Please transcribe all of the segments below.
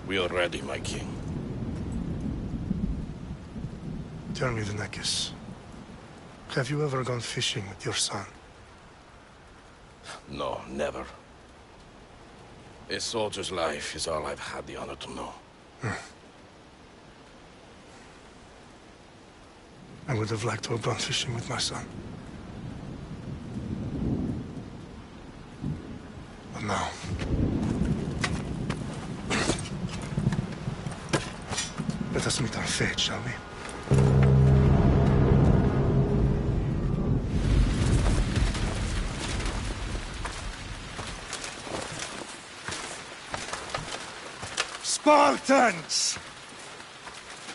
We are ready, my king. Tell me, the Nekis. Have you ever gone fishing with your son? No, never. A soldier's life is all I've had the honor to know. I would have liked to have gone fishing with my son. But now... let us meet our fate, shall we? Spartans!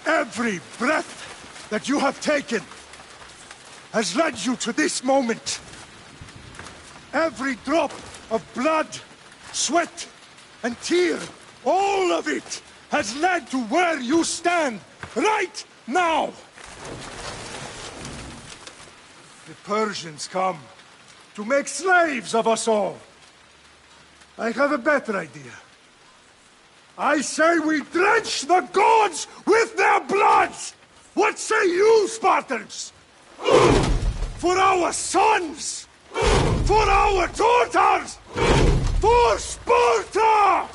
Every breath that you have taken has led you to this moment. Every drop of blood, sweat, and tear, all of it has led to where you stand right now. The Persians come to make slaves of us all. I have a better idea. I say we drench the gods with their bloods! What say you, Spartans? For our sons! For our daughters! For Sparta!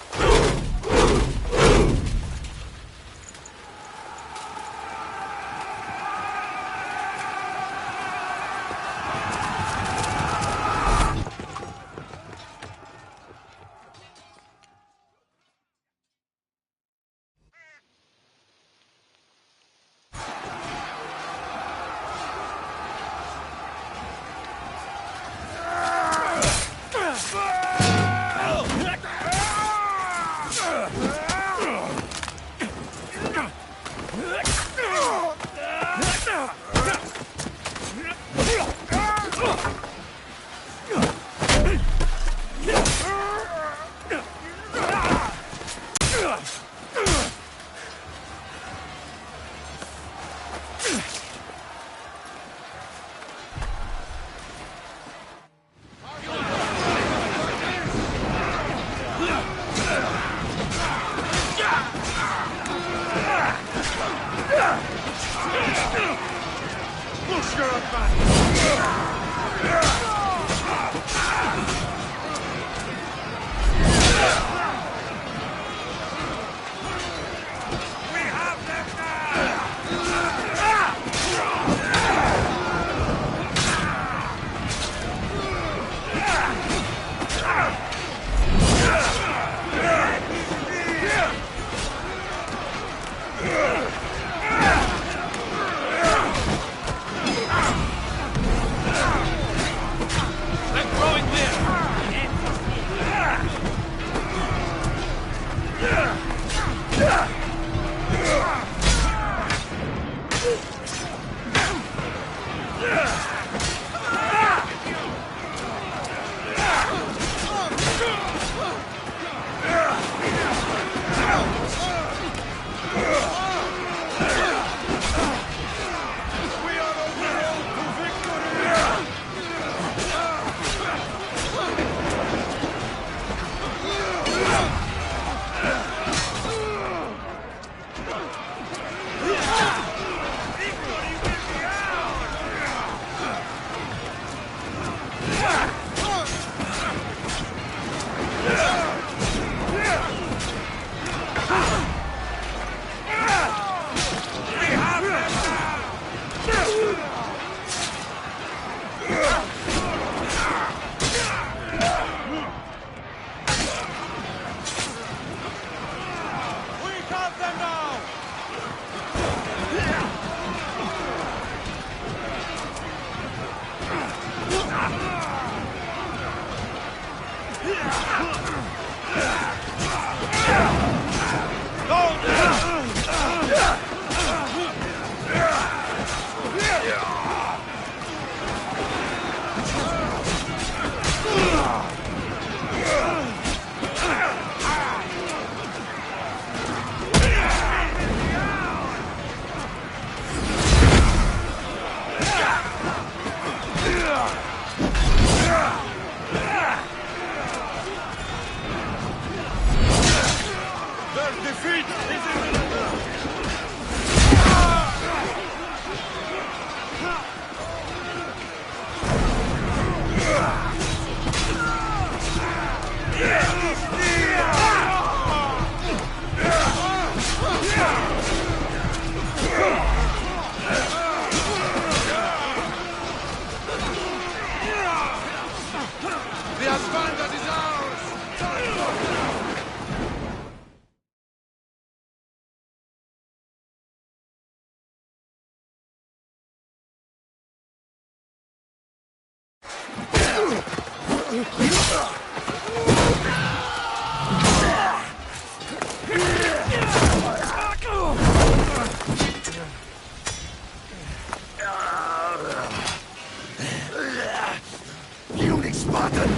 Puny Spartan!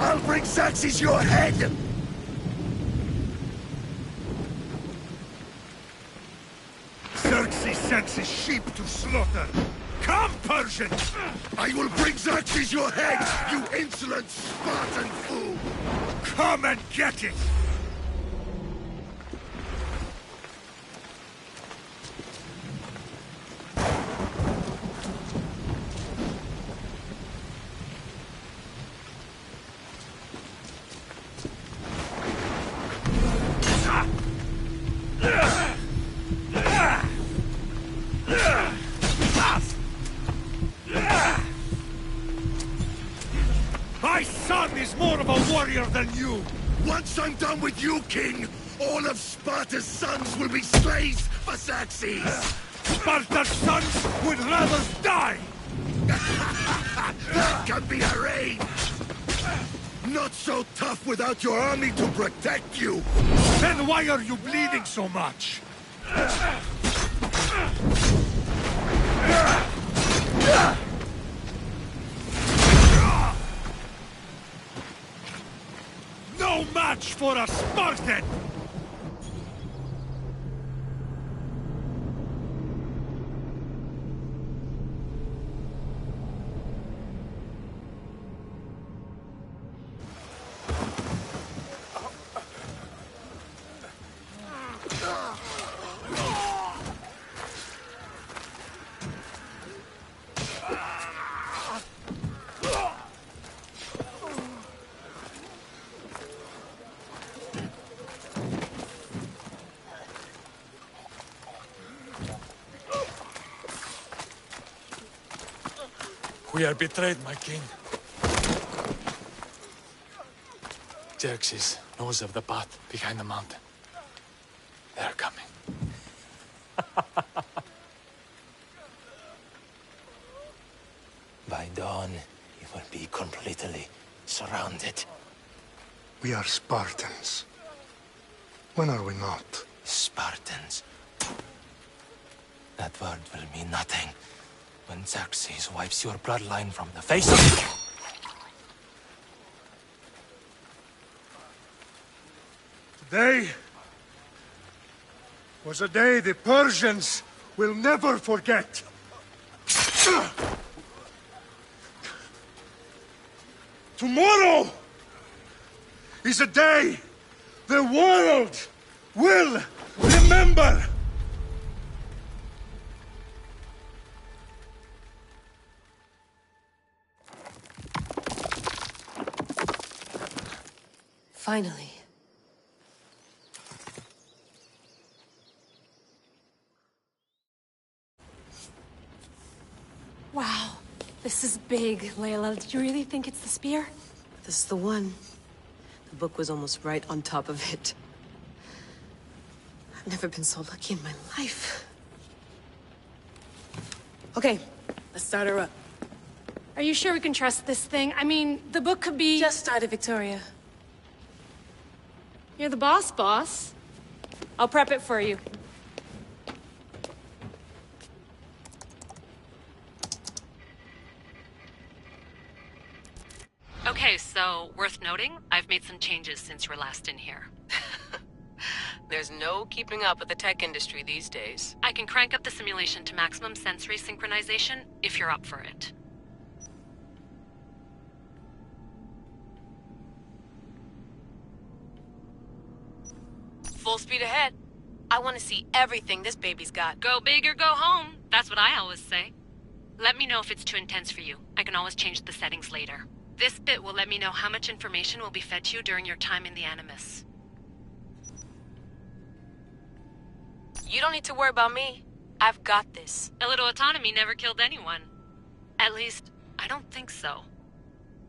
I'll bring Xerxes your head! Xerxes sends his sheep to slaughter. Come, Persians! I will bring Xerxes your head, you insolent Spartan fool! Come and get it! My son is more of a warrior than you! Once I'm done with you, King, all of Sparta's sons will be slaves for Xerxes! Sparta's sons would rather die! That can be arranged! Not so tough without your army to protect you! Then why are you bleeding so much? No match for a Spartan! We are betrayed, my king. Xerxes knows of the path behind the mountain. They're coming. By dawn, you will be completely surrounded. We are Spartans. When are we not? Spartans. That word will mean nothing when Xerxes wipes your bloodline from the face of... Today was a day the Persians will never forget. Tomorrow is a day the world will remember. Finally. Wow, this is big, Layla. Do you really think it's the spear? This is the one. The book was almost right on top of it. I've never been so lucky in my life. Okay, let's start her up. Are you sure we can trust this thing? I mean, the book could be... Just started, Victoria. You're the boss. I'll prep it for you. Okay, so, worth noting, I've made some changes since you were last in here. There's no keeping up with the tech industry these days. I can crank up the simulation to maximum sensory synchronization, if you're up for it. Full speed ahead. I want to see everything this baby's got. Go big or go home. That's what I always say. Let me know if it's too intense for you. I can always change the settings later. This bit will let me know how much information will be fed to you during your time in the Animus. You don't need to worry about me. I've got this. A little autonomy never killed anyone. At least, I don't think so.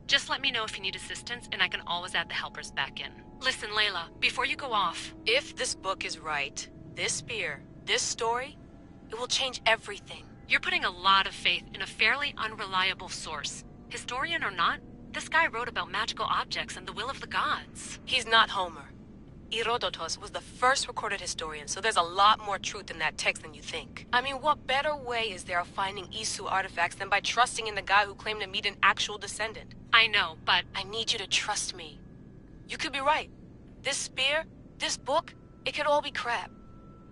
Just let me know if you need assistance, and I can always add the helpers back in. Listen, Layla, before you go off... If this book is right, this spear, this story, it will change everything. You're putting a lot of faith in a fairly unreliable source. Historian or not, This guy wrote about magical objects and the will of the gods. He's not Homer. Herodotus was the first recorded historian, so there's a lot more truth in that text than you think. I mean, what better way is there of finding Isu artifacts than by trusting in the guy who claimed to meet an actual descendant? I know, but I need you to trust me. You could be right. This spear, this book, it could all be crap.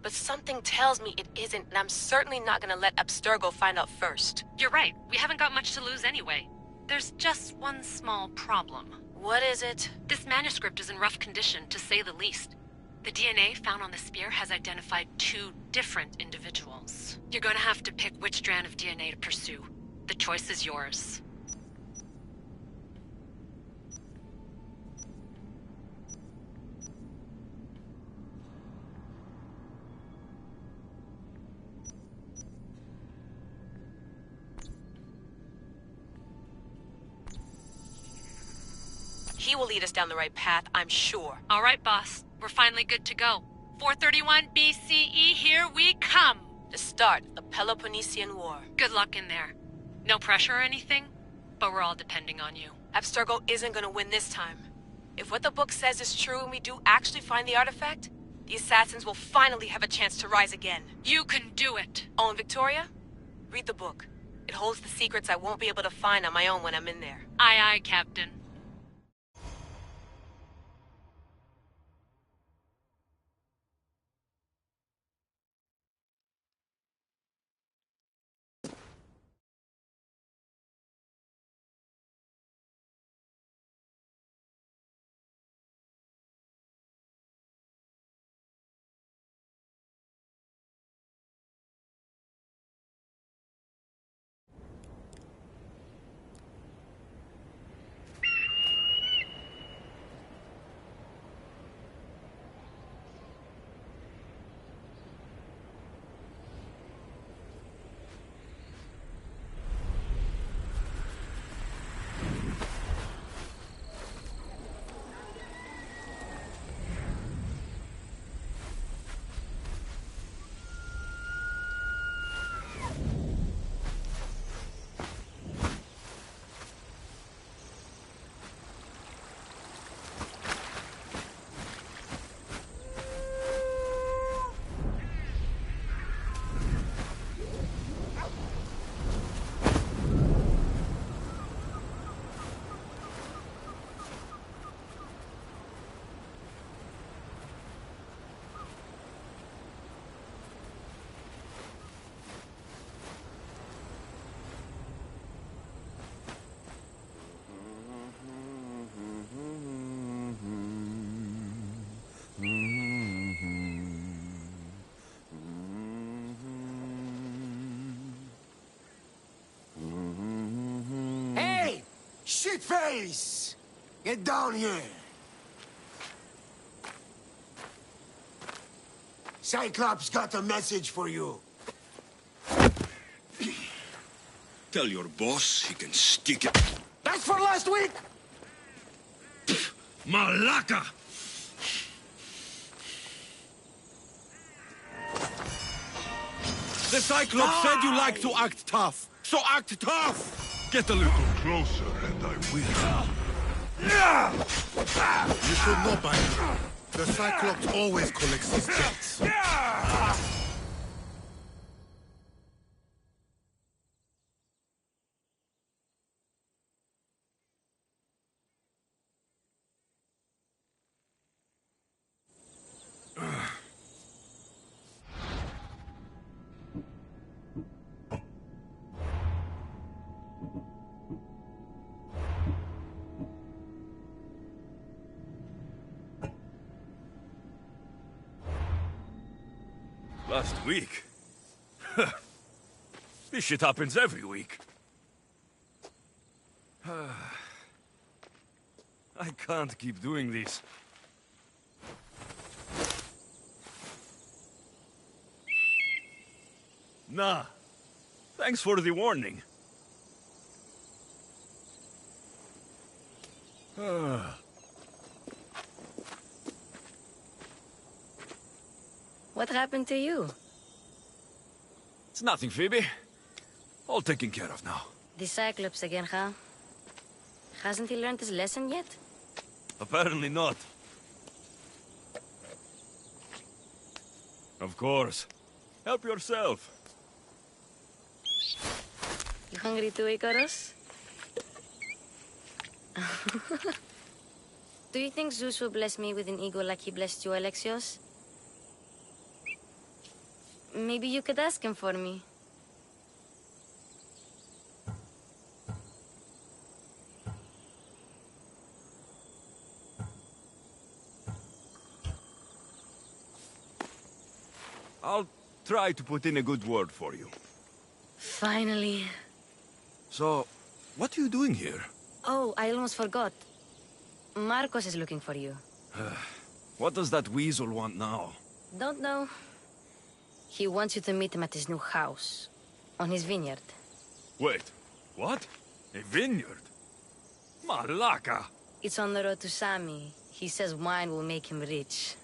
But something tells me it isn't, and I'm certainly not gonna let Abstergo find out first. you're right. We haven't got much to lose anyway. There's just one small problem. What is it? This manuscript is in rough condition, to say the least. The DNA found on the spear has identified 2 different individuals. You're gonna have to pick which strand of DNA to pursue. The choice is yours. He will lead us down the right path, I'm sure. All right, boss. We're finally good to go. 431 BCE, here we come! To start the Peloponnesian War. Good luck in there. No pressure or anything, but we're all depending on you. Abstergo isn't gonna win this time. If what the book says is true and we do actually find the artifact, the assassins will finally have a chance to rise again. You can do it! Oh, and Victoria? Read the book. It holds the secrets I won't be able to find on my own when I'm in there. Aye, aye, Captain. Shitface! Get down here! Cyclops got a message for you. Tell your boss he can stick it. That's for last week! Malaka! The Cyclops said you like to act tough, so act tough! Get a little closer and I will. You should know by now. The Cyclops always collects his debts. Last week? This shit happens every week. I can't keep doing this. Nah. Thanks for the warning. What happened to you? It's nothing, Phoebe. All taken care of now. The Cyclops again, huh? Hasn't he learned his lesson yet? Apparently not. Of course. Help yourself. You hungry too, Icarus? Do you think Zeus will bless me with an ego like he blessed you, Alexios? Maybe you could ask him for me. I'll try to put in a good word for you. Finally. So, what are you doing here? Oh, I almost forgot. Marcos is looking for you. What does that weasel want now? Don't know. He wants you to meet him at his new house. On his vineyard. Wait, what? A vineyard? Malaka! It's on the road to Sami. He says wine will make him rich.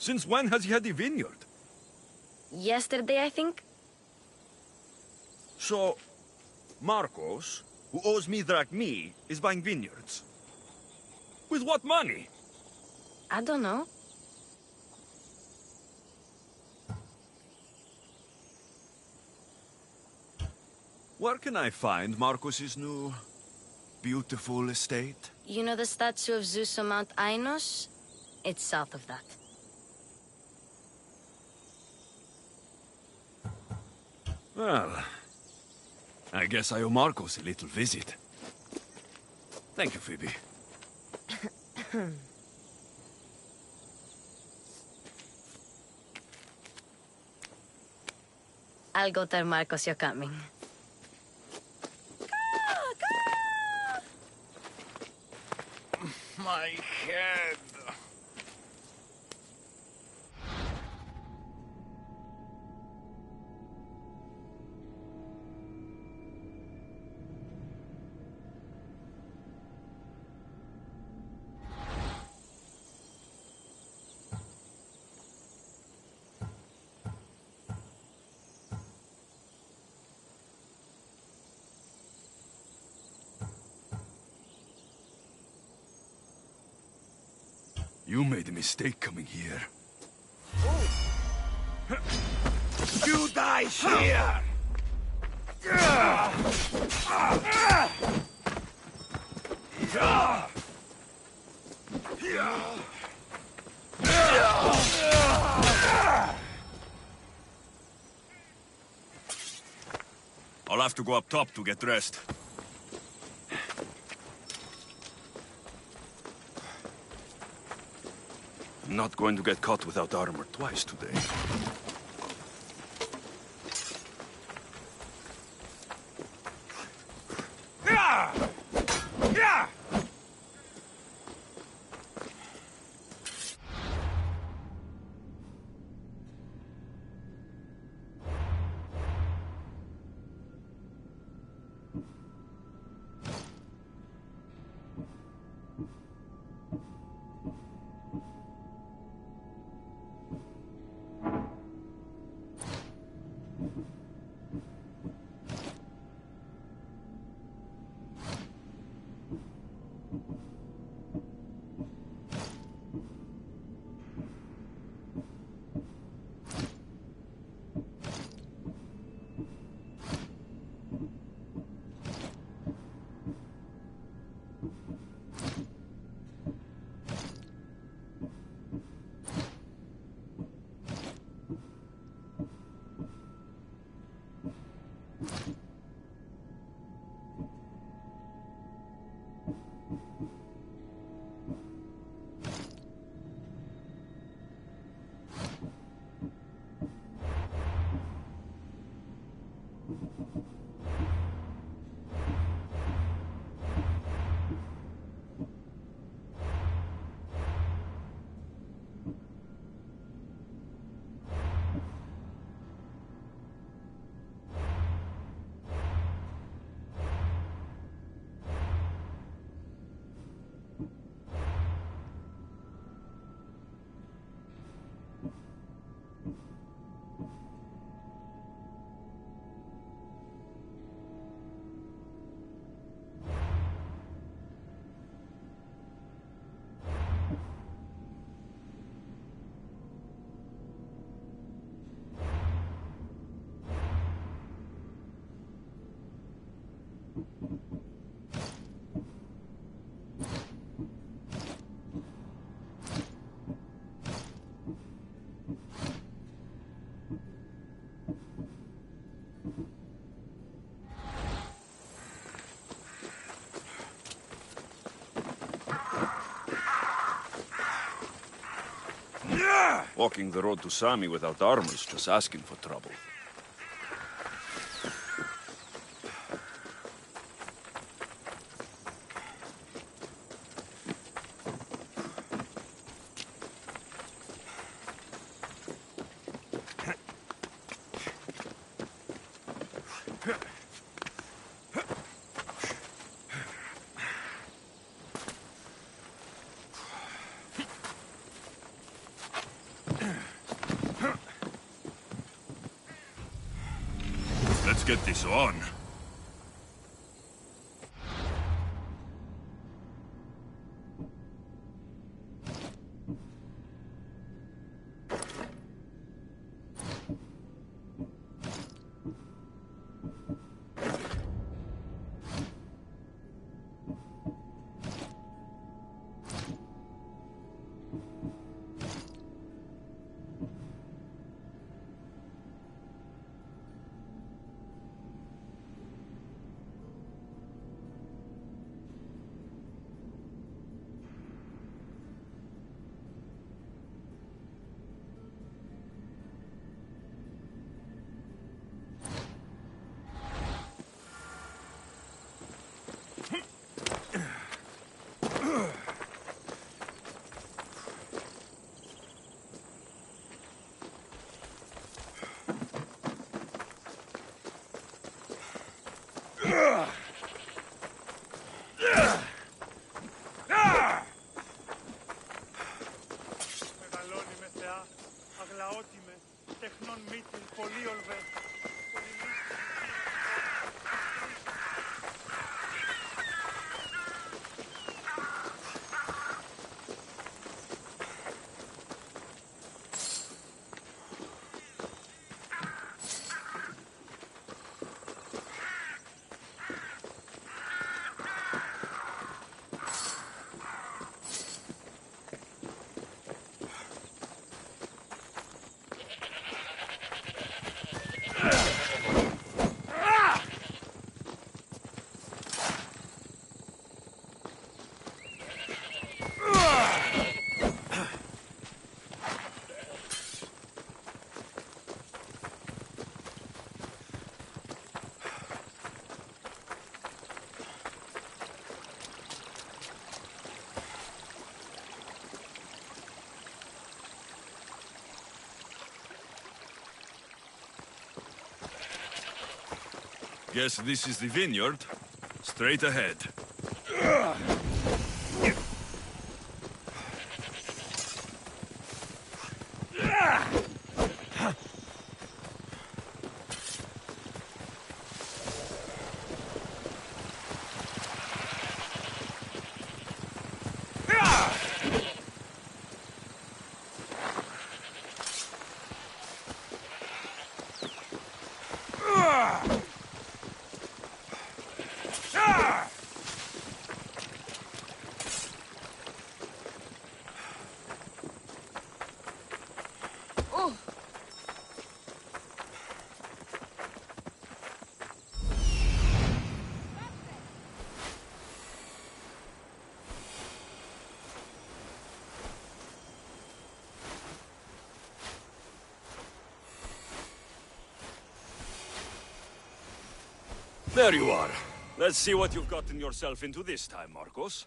Since when has he had a vineyard? Yesterday, I think? So, Marcos, who owes me drachmi, is buying vineyards. With what money? I don't know. Where can I find Marcos's new, beautiful estate? You know the statue of Zeus on Mount Ainos? It's south of that. Well, I guess I owe Marcos a little visit. Thank you, Phoebe. I'll go tell Marcos you're coming. My head. You made a mistake coming here. You die here! I'll have to go up top to get dressed. I'm not going to get caught without armor twice today. Walking the road to Sami without armor's just asking for trouble. Let's get this on. Guess this is the vineyard. Straight ahead. There you are. Let's see what you've gotten yourself into this time, Marcos.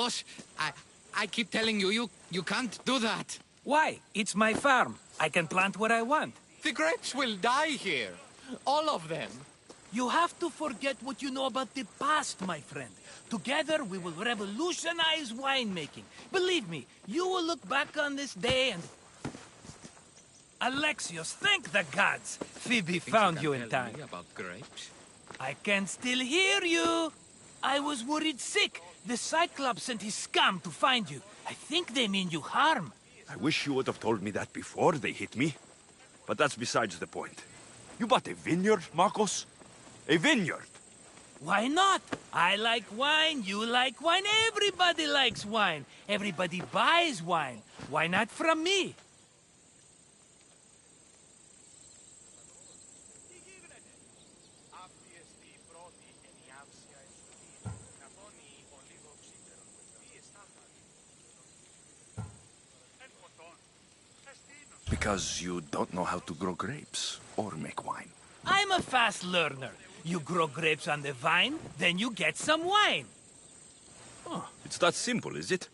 Marcos, I keep telling you, you can't do that. Why? It's my farm. I can plant what I want. The grapes will die here. All of them. You have to forget what you know about the past, my friend. Together, we will revolutionize winemaking. Believe me, you will look back on this day and... Alexios, thank the gods! Phoebe found you in time. About grapes? I can still hear you! I was worried sick. The Cyclops sent his scum to find you. I think they mean you harm. I wish you would have told me that before they hit me. But that's besides the point. You bought a vineyard, Marcos? A vineyard? Why not? I like wine, you like wine, everybody likes wine. Everybody buys wine. Why not from me? Because you don't know how to grow grapes or make wine. I'm a fast learner. You grow grapes on the vine, then you get some wine. Oh, it's that simple, is it?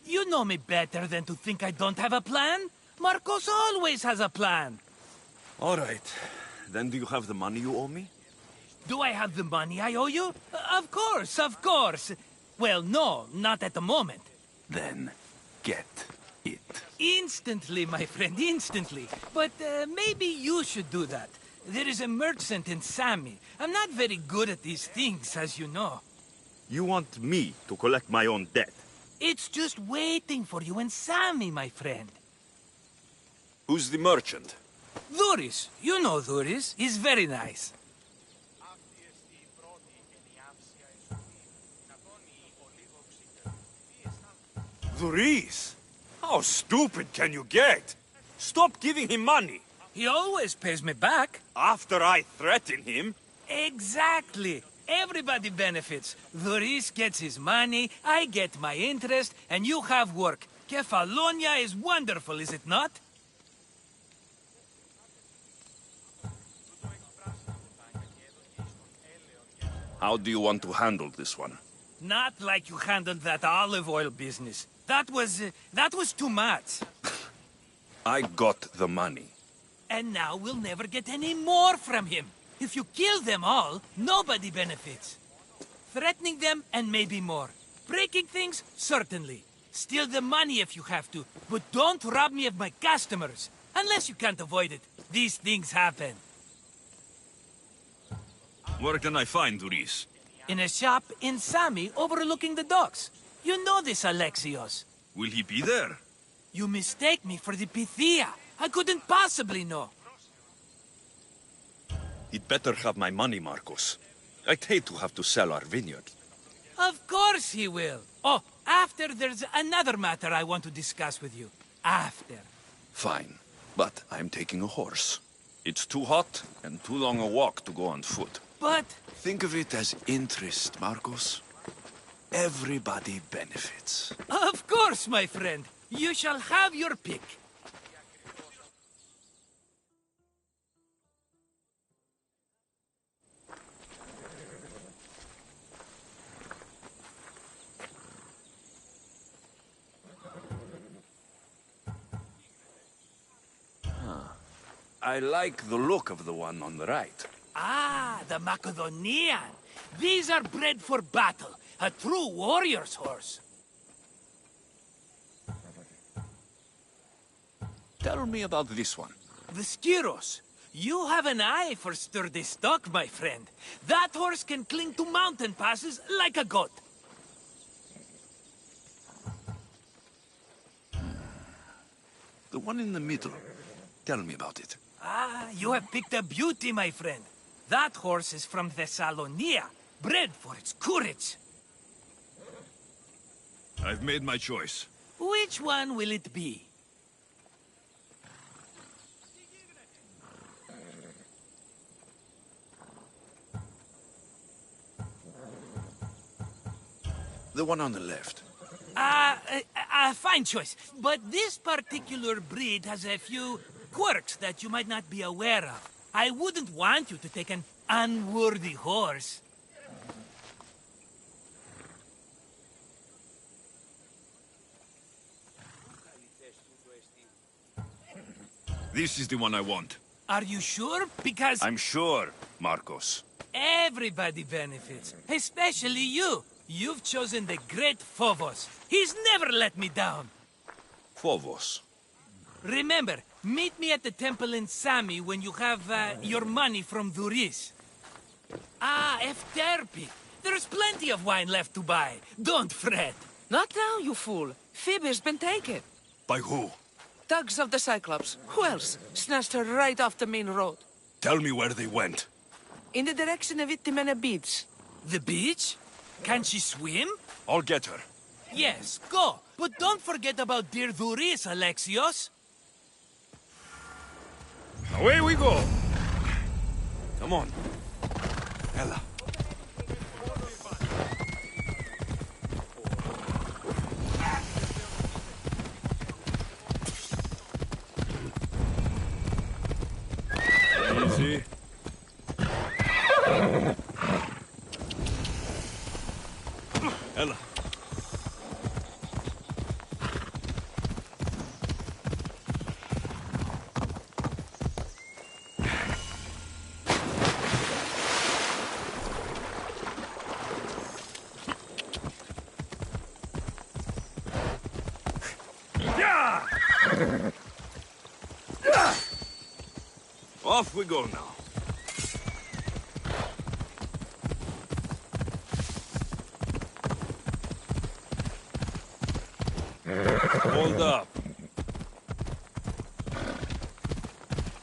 You know me better than to think I don't have a plan. Marcos always has a plan. All right. Then do you have the money you owe me? Do I have the money I owe you? Of course, of course. Well, no, not at the moment. Then get it. Instantly, my friend, instantly. But maybe you should do that. There is a merchant in Sami. I'm not very good at these things, as you know. You want me to collect my own debt? It's just waiting for you in Sami, my friend. Who's the merchant? Dhuris. You know Dhuris. He's very nice. Dhuris? How stupid can you get? Stop giving him money. He always pays me back. After I threaten him? Exactly. Everybody benefits. Dhuris gets his money, I get my interest, and you have work. Kefalonia is wonderful, is it not? How do you want to handle this one? Not like you handled that olive oil business. That was too much. I got the money. And now we'll never get any more from him. If you kill them all, nobody benefits. Threatening them, and maybe more. Breaking things, certainly. Steal the money if you have to, but don't rob me of my customers. Unless you can't avoid it. These things happen. Where can I find Dhuris? In a shop in Sami, overlooking the docks. You know this, Alexios. Will he be there? You mistake me for the Pythia. I couldn't possibly know. He'd better have my money, Marcos. I'd hate to have to sell our vineyard. Of course he will. Oh, after there's another matter I want to discuss with you. After. Fine. But I'm taking a horse. It's too hot and too long a walk to go on foot. But... Think of it as interest, Marcos. Everybody benefits. Of course, my friend. You shall have your pick. I like the look of the one on the right. Ah, the Macedonian. These are bred for battle. A true warrior's horse. Tell me about this one. The Skyros. You have an eye for sturdy stock, my friend. That horse can cling to mountain passes like a goat. The one in the middle. Tell me about it. Ah, you have picked a beauty, my friend. That horse is from Thessalonia, bred for its courage. I've made my choice. Which one will it be? The one on the left. Fine choice. But this particular breed has a few quirks that you might not be aware of. I wouldn't want you to take an unworthy horse. This is the one I want. Are you sure? Because I'm sure, Marcos. everybody benefits, especially you. You've chosen the great Phobos. He's never let me down. Phobos. Remember, meet me at the temple in Sami when you have your money from Duris. Ah, Efterpi. There's plenty of wine left to buy. Don't fret. Not now, you fool. Phoebe's been taken. By who? Thugs of the Cyclops. Who else? Snatched her right off the main road. Tell me where they went. In the direction of Itimena Beach. The beach? Can she swim? I'll get her. Yes, go. But don't forget about dear Duris, Alexios. Away we go. Come on. Ella. Easy. Ella. Off we go now. Hold up.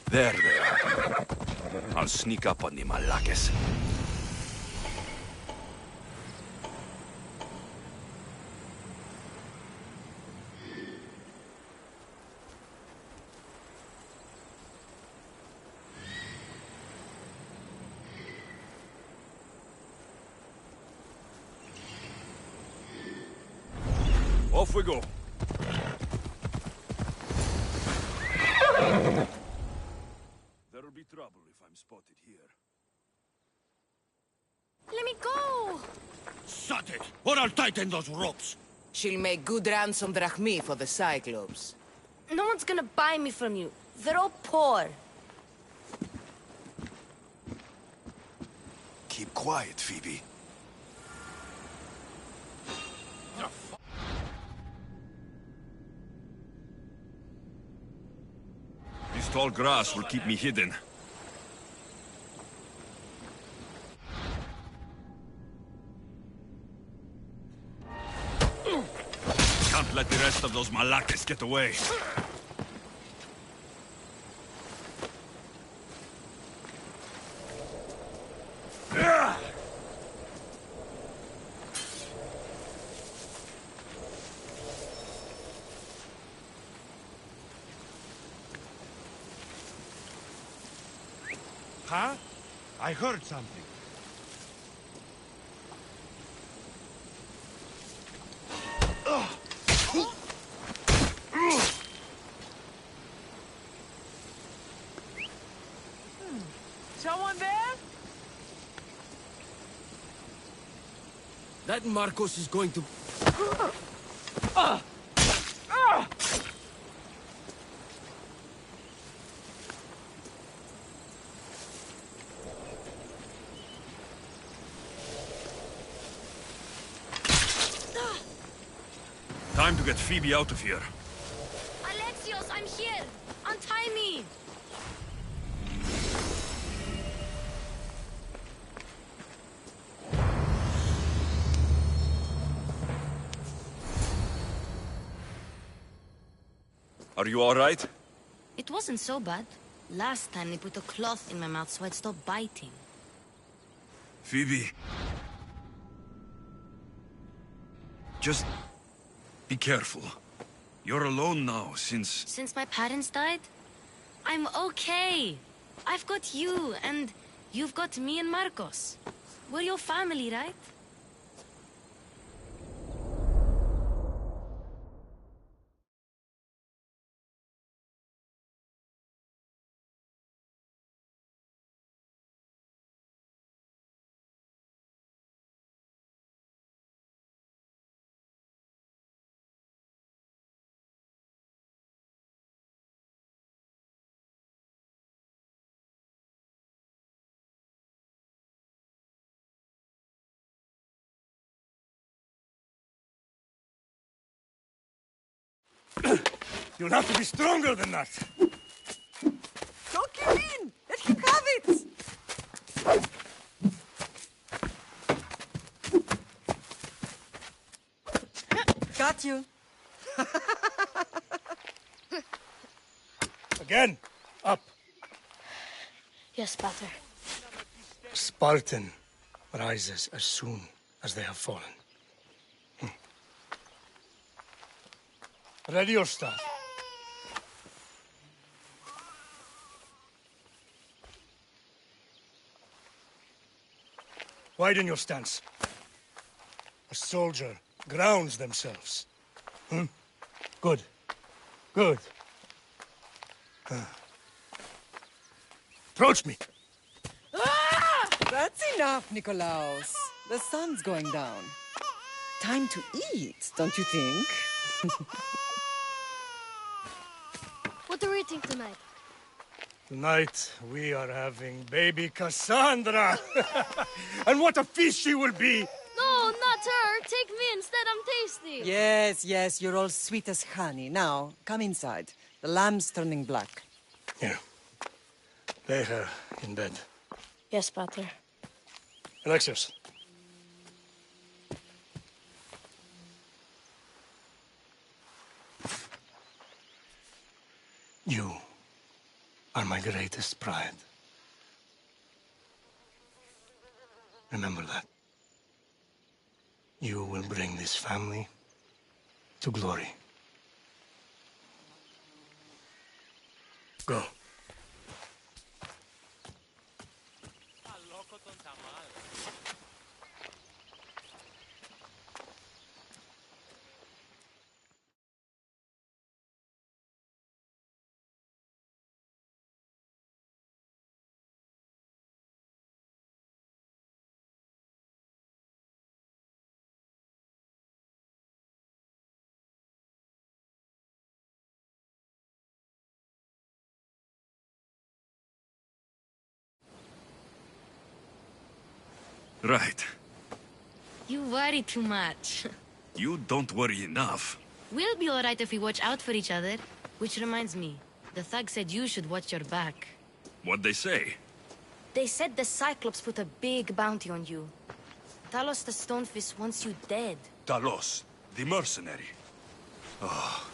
There they are. I'll sneak up on the Malakes. Off we go. There'll be trouble if I'm spotted here. Let me go! Shut it, or I'll tighten those ropes. She'll make good ransom drachmi for the Cyclops. No one's gonna buy me from you. They're all poor. Keep quiet, Phoebe. This tall grass will keep me hidden. Can't let the rest of those Malakes get away. Huh? I heard something. Someone there? That Marcos is going to... Time to get Phoebe out of here. Alexios, I'm here! Untie me! Are you all right? It wasn't so bad. Last time they put a cloth in my mouth so I'd stop biting. Phoebe. Just be careful. You're alone now since... Since my parents died? I'm okay. I've got you, and you've got me and Marcos. We're your family, right? You'll have to be stronger than that. Don't give in! Let him have it! Got you. Again. Up. Yes, Pater. Spartan rises as soon as they have fallen. Ready your staff. Widen your stance. A soldier grounds themselves. Good. Good. Approach me. That's enough, Nikolaos. The sun's going down. Time to eat, don't you think? What are we eating tonight? Tonight, we are having baby Cassandra. And what a feast she will be! No, not her. Take me instead. I'm tasty. Yes, yes, you're all sweet as honey. Now, come inside. The lamb's turning black. Here. Lay her in bed. Yes, Pater. Alexios. You are my greatest pride. Remember that. You will bring this family to glory. Go. Right. You worry too much. You don't worry enough. We'll be alright if we watch out for each other. Which reminds me, the thug said you should watch your back. What'd they say? They said the Cyclops put a big bounty on you. Talos the Stonefist wants you dead. Talos, the mercenary. Oh,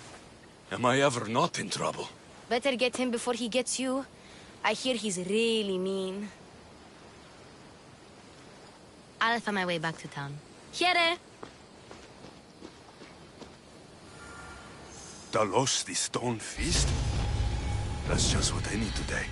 am I ever not in trouble? Better get him before he gets you. I hear he's really mean. I'll find my way back to town. Here! Talos, the stone fist? That's just what I need today.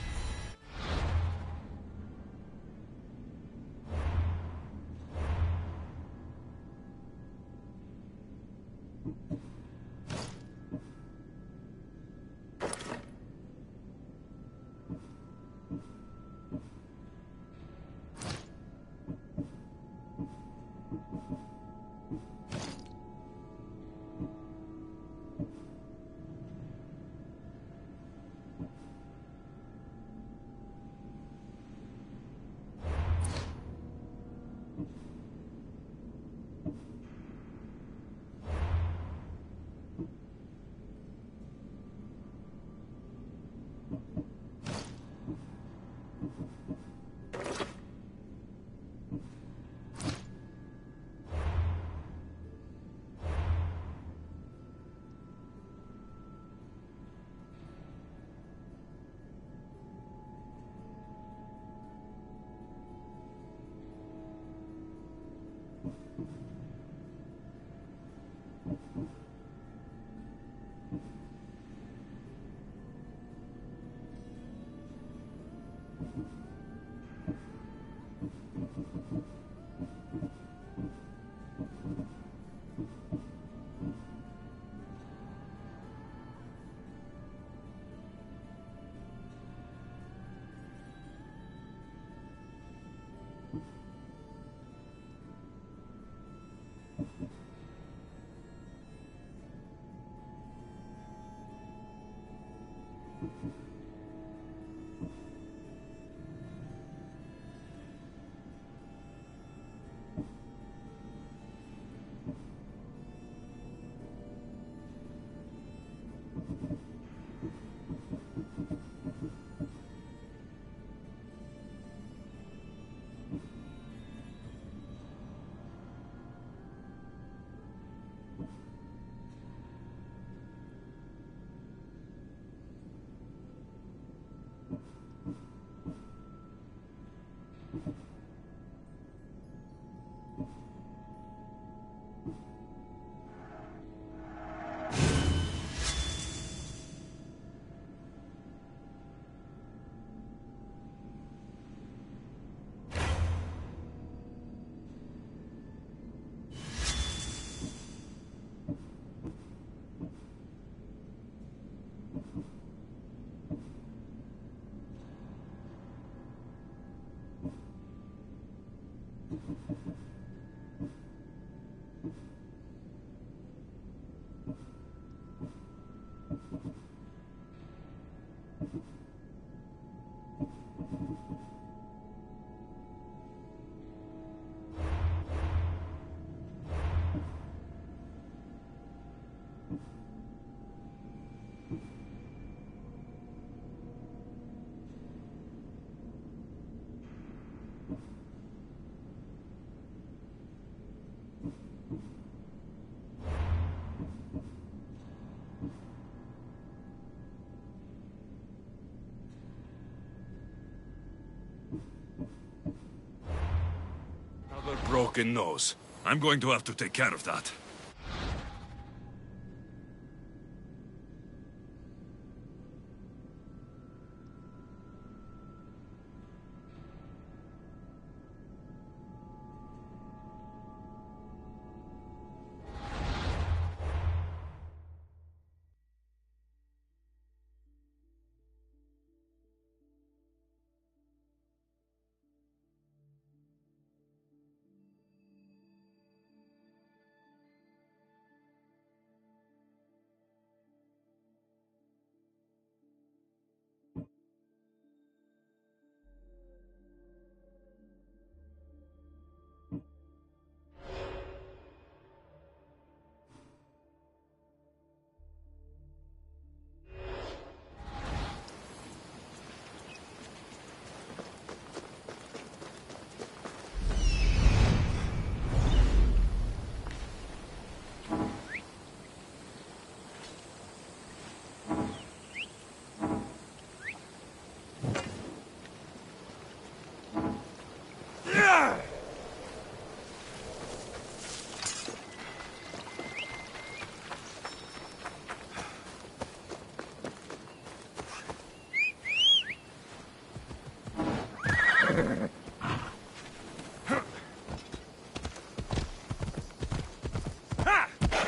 Another broken nose. I'm going to have to take care of that.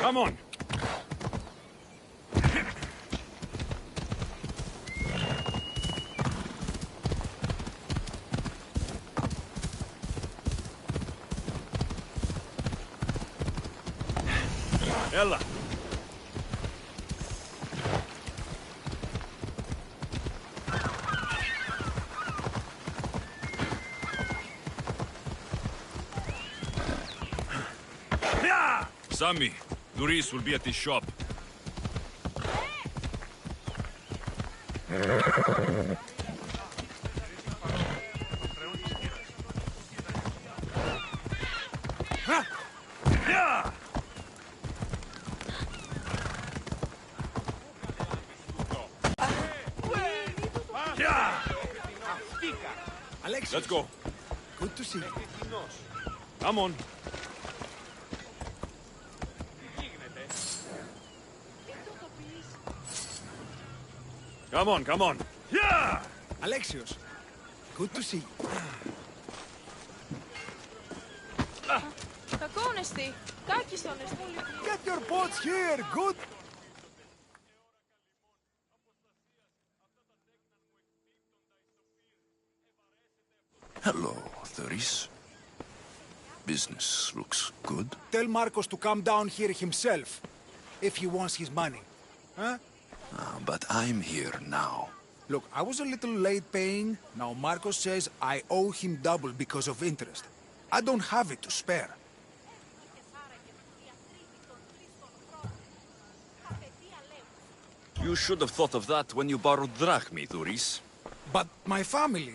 Come on! Ella! Sammy, Doris will be at his shop. Alexios. Let's go. Good to see you. Come on. Come on, come on. Yeah! Alexios, good to see you. Get your boats here, good. Hello, Doris. Business looks good. Tell Marcos to come down here himself, if he wants his money. Huh? But I'm here now. Look, I was a little late paying. Now Marcos says I owe him double because of interest. I don't have it to spare. You should have thought of that when you borrowed drachmi, Doris. But my family...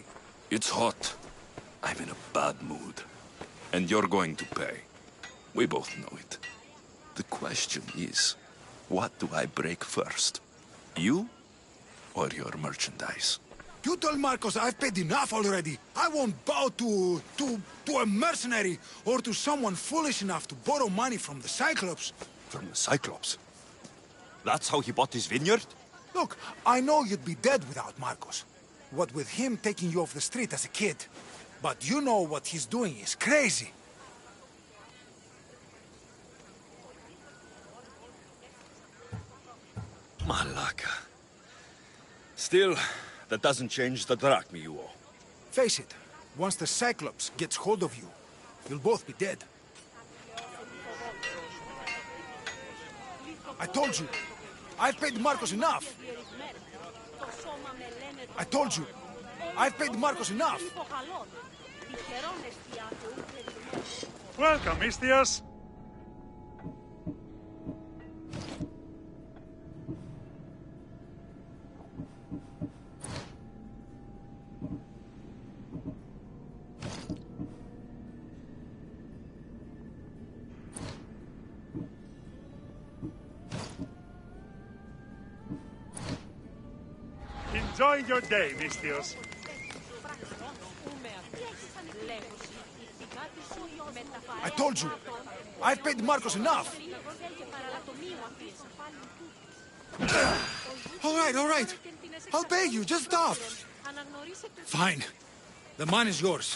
It's hot. I'm in a bad mood. And you're going to pay. We both know it. The question is, what do I break first? You or your merchandise? You told Marcos I've paid enough already. I won't bow to a mercenary or to someone foolish enough to borrow money from the Cyclops. From the Cyclops? That's how he bought his vineyard? Look, I know you'd be dead without Marcos. What with him taking you off the street as a kid. But you know what he's doing is crazy. Malaka. Still, that doesn't change the drachmi you owe. Face it, once the Cyclops gets hold of you, you'll both be dead. I told you. I've paid Marcos enough. I told you. I've paid Marcos enough. Welcome, Istias. Enjoy your day, Mistios. I told you. I've paid Marcos enough. All right. I'll pay you. Just stop. Fine. The money's yours.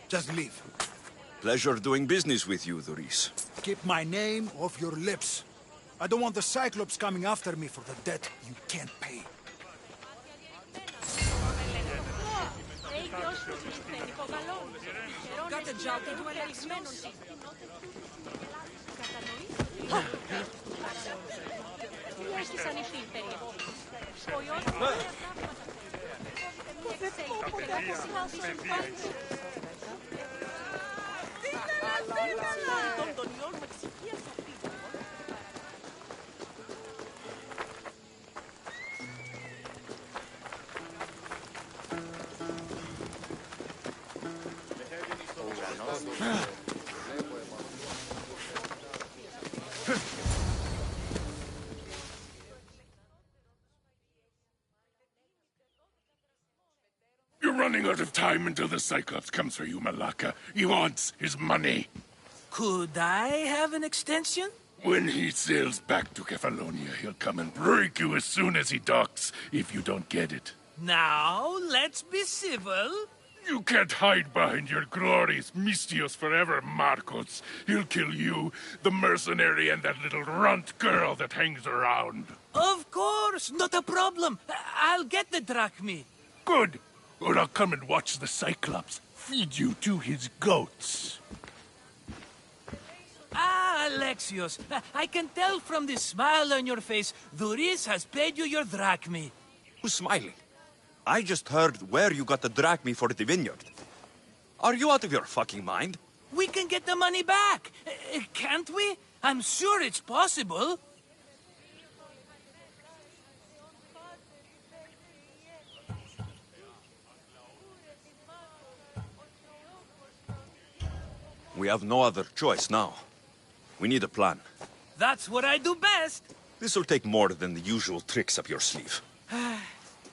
Just leave. Pleasure doing business with you, Doris. Keep my name off your lips. I don't want the Cyclops coming after me for the debt you can't pay. Got a job to do next month. You're running out of time until the Cyclops comes for you, Malaka. He wants his money. Could I have an extension? When he sails back to Kefalonia, he'll come and break you as soon as he docks, if you don't get it. Now, let's be civil. You can't hide behind your glorious Mistios forever, Marcos. He'll kill you, the mercenary, and that little runt girl that hangs around. Of course, not a problem. I'll get the drachmi. Good. Or I'll come and watch the Cyclops feed you to his goats. Ah, Alexios, I can tell from the smile on your face, Doris has paid you your drachmi. Who's smiling? I just heard where you got the drachmi for the vineyard. Are you out of your fucking mind? We can get the money back, can't we? I'm sure it's possible. We have no other choice now. We need a plan. That's what I do best. This'll take more than the usual tricks up your sleeve.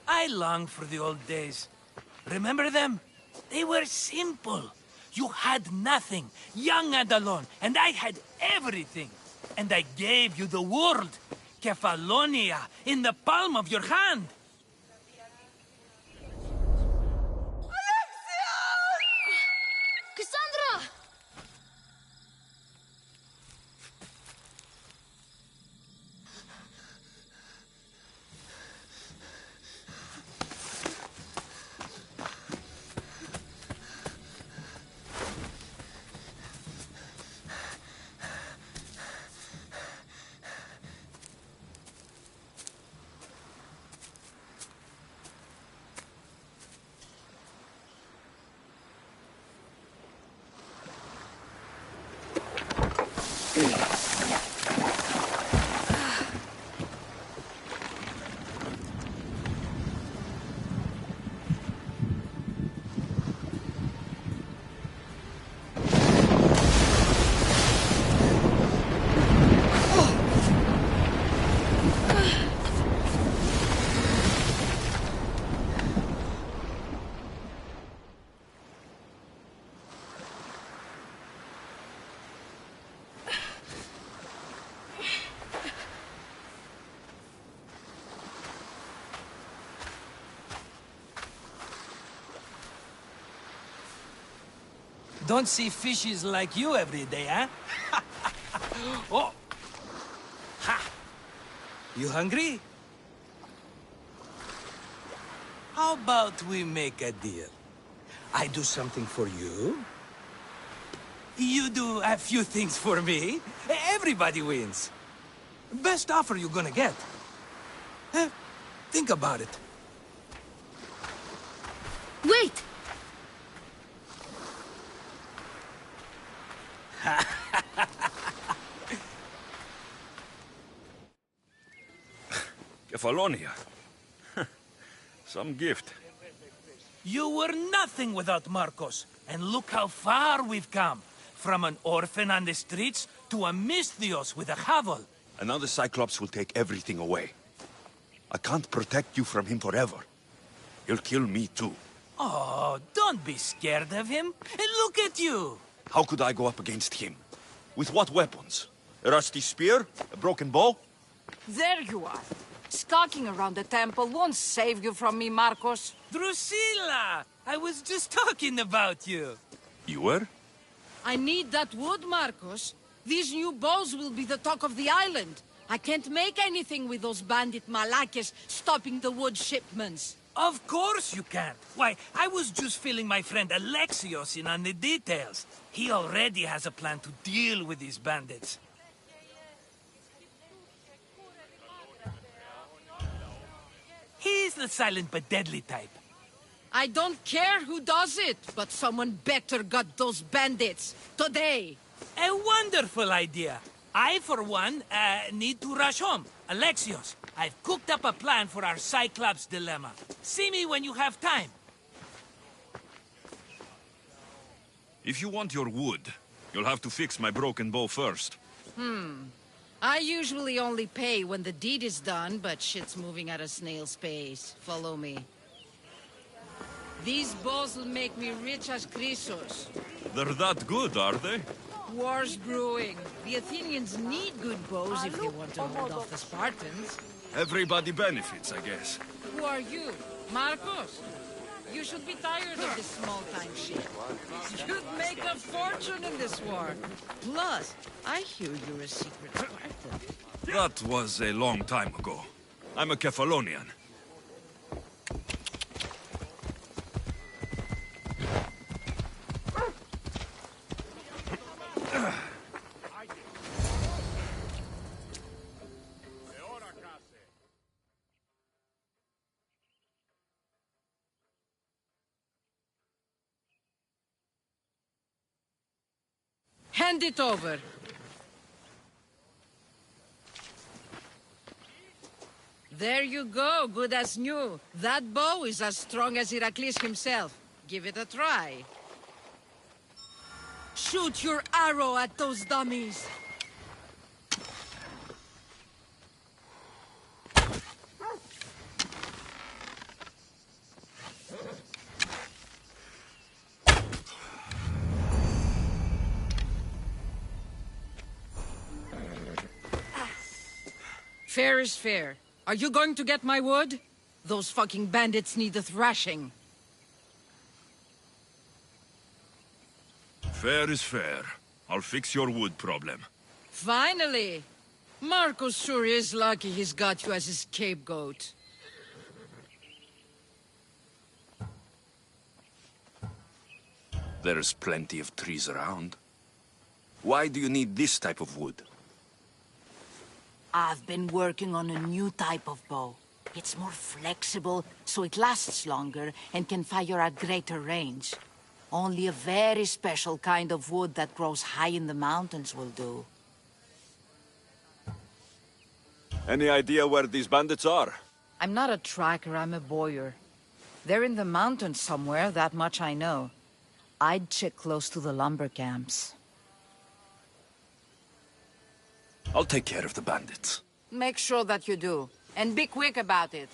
I long for the old days. Remember them? They were simple. You had nothing, young and alone, and I had everything. And I gave you the world, Kefalonia, in the palm of your hand. Cassandra! Don't see fishes like you every day, huh? Oh! Ha! You hungry? How about we make a deal? I do something for you, You do a few things for me. Everybody wins. Best offer you're gonna get. Think about it. Wait! Kefalonia. Some gift. You were nothing without Marcos. And look how far we've come. From an orphan on the streets to a Misthios with a hovel. And now the Cyclops will take everything away. I can't protect you from him forever. He'll kill me too. Oh, don't be scared of him. And look at you. How could I go up against him? With what weapons? A rusty spear? A broken bow? There you are. Skulking around the temple won't save you from me, Marcos. Drusilla! I was just talking about you. You were? I need that wood, Marcos. These new bows will be the talk of the island. I can't make anything with those bandit malakes stopping the wood shipments. Of course you can't. Why, I was just filling my friend Alexios in on the details. He already has a plan to deal with these bandits. He's the silent but deadly type. I don't care who does it, but someone better got those bandits. Today. A wonderful idea. I, for one, need to rush home. Alexios, I've cooked up a plan for our Cyclops dilemma. See me when you have time. If you want your wood, you'll have to fix my broken bow first. I usually only pay when the deed is done, but shit's moving at a snail's pace. Follow me. These bows will make me rich as Chrysos. They're that good, are they? War's brewing. The Athenians need good bows if they want to hold off the Spartans. Everybody benefits, I guess. Who are you? Marcos? You should be tired of this small-time shit. You'd make a fortune in this war. Plus, I hear you're a secret Spartan. That was a long time ago. I'm a Kefalonian. Hand it over. There you go, good as new. That bow is as strong as Heracles himself. Give it a try. Shoot your arrow at those dummies. Fair is fair. Are you going to get my wood? Those fucking bandits need a thrashing. Fair is fair. I'll fix your wood problem. Finally! Marcos sure is lucky he's got you as his scapegoat. There's plenty of trees around. Why do you need this type of wood? I've been working on a new type of bow. It's more flexible, so it lasts longer and can fire at greater range. Only a very special kind of wood that grows high in the mountains will do. Any idea where these bandits are? I'm not a tracker, I'm a boyer. They're in the mountains somewhere, that much I know. I'd check close to the lumber camps. I'll take care of the bandits. Make sure that you do. And be quick about it.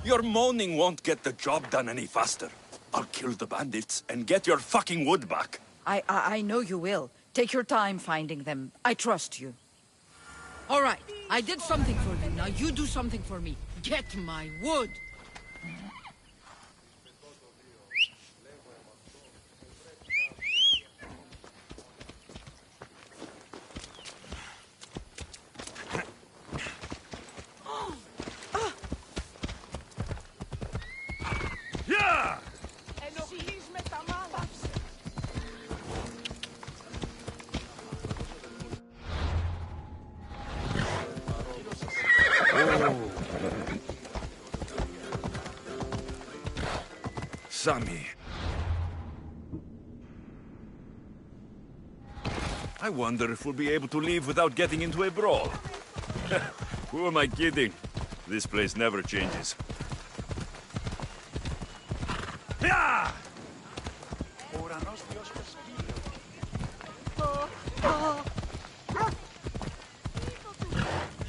Your moaning won't get the job done any faster. I'll kill the bandits and get your fucking wood back. I know you will. Take your time finding them. I trust you. All right. I did something for you. Now you do something for me. Get my wood. Sammy. I wonder if we'll be able to leave without getting into a brawl. Who am I kidding? This place never changes. Yeah!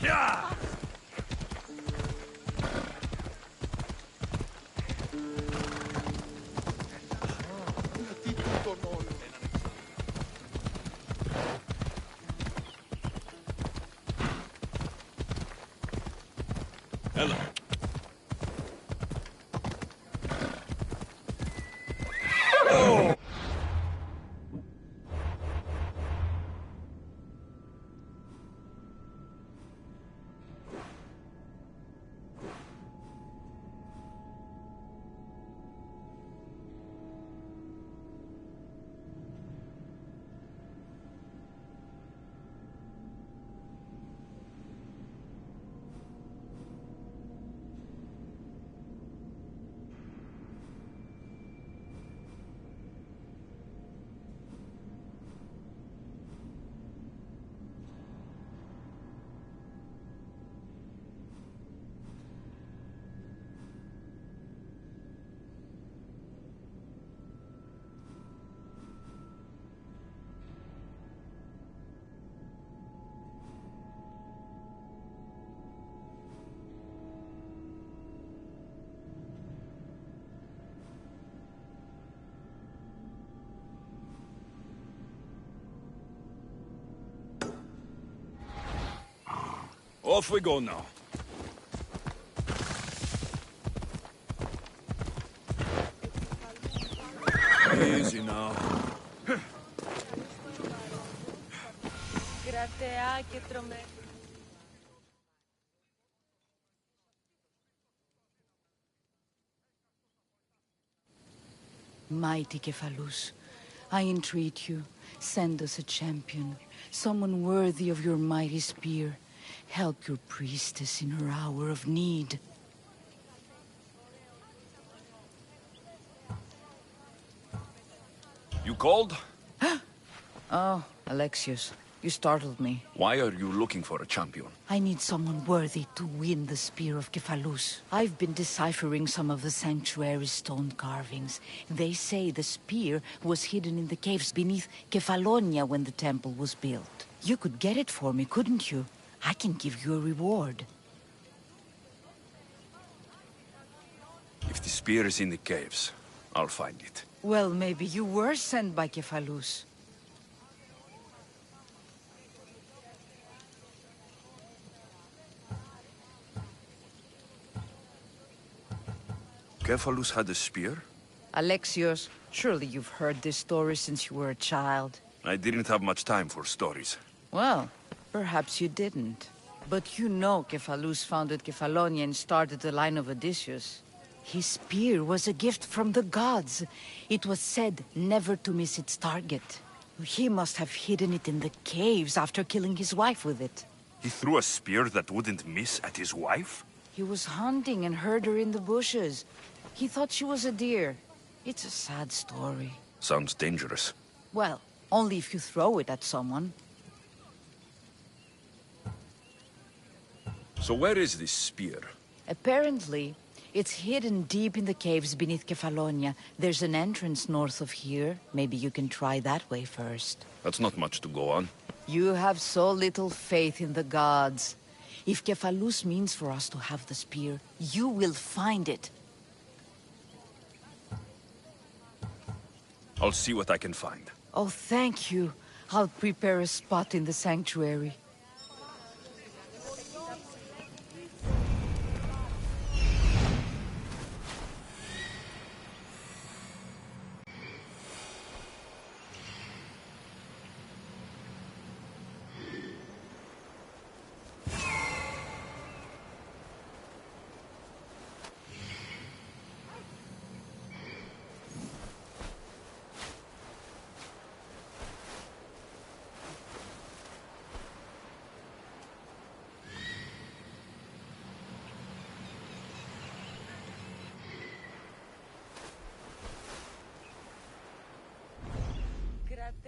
Yeah! Hello. Oh! Off we go now. Easy now. Mighty Kephalus, I entreat you, send us a champion, someone worthy of your mighty spear. Help your priestess in her hour of need. You called? Oh, Alexios, you startled me. Why are you looking for a champion? I need someone worthy to win the spear of Kephalus. I've been deciphering some of the sanctuary's stone carvings. They say the spear was hidden in the caves beneath Kefalonia when the temple was built. You could get it for me, couldn't you? I can give you a reward. If the spear is in the caves, I'll find it. Well, maybe you were sent by Kephalus. Kephalus had a spear? Alexios, surely you've heard this story since you were a child. I didn't have much time for stories. Well, perhaps you didn't. But you know Kephalus founded Kefalonia and started the line of Odysseus. His spear was a gift from the gods. It was said never to miss its target. He must have hidden it in the caves after killing his wife with it. He threw a spear that wouldn't miss at his wife? He was hunting and heard her in the bushes. He thought she was a deer. It's a sad story. Sounds dangerous. Well, only if you throw it at someone. So where is this spear? Apparently, it's hidden deep in the caves beneath Kefalonia. There's an entrance north of here. Maybe you can try that way first. That's not much to go on. You have so little faith in the gods. If Kephalus means for us to have the spear, you will find it. I'll see what I can find. Oh, thank you. I'll prepare a spot in the sanctuary.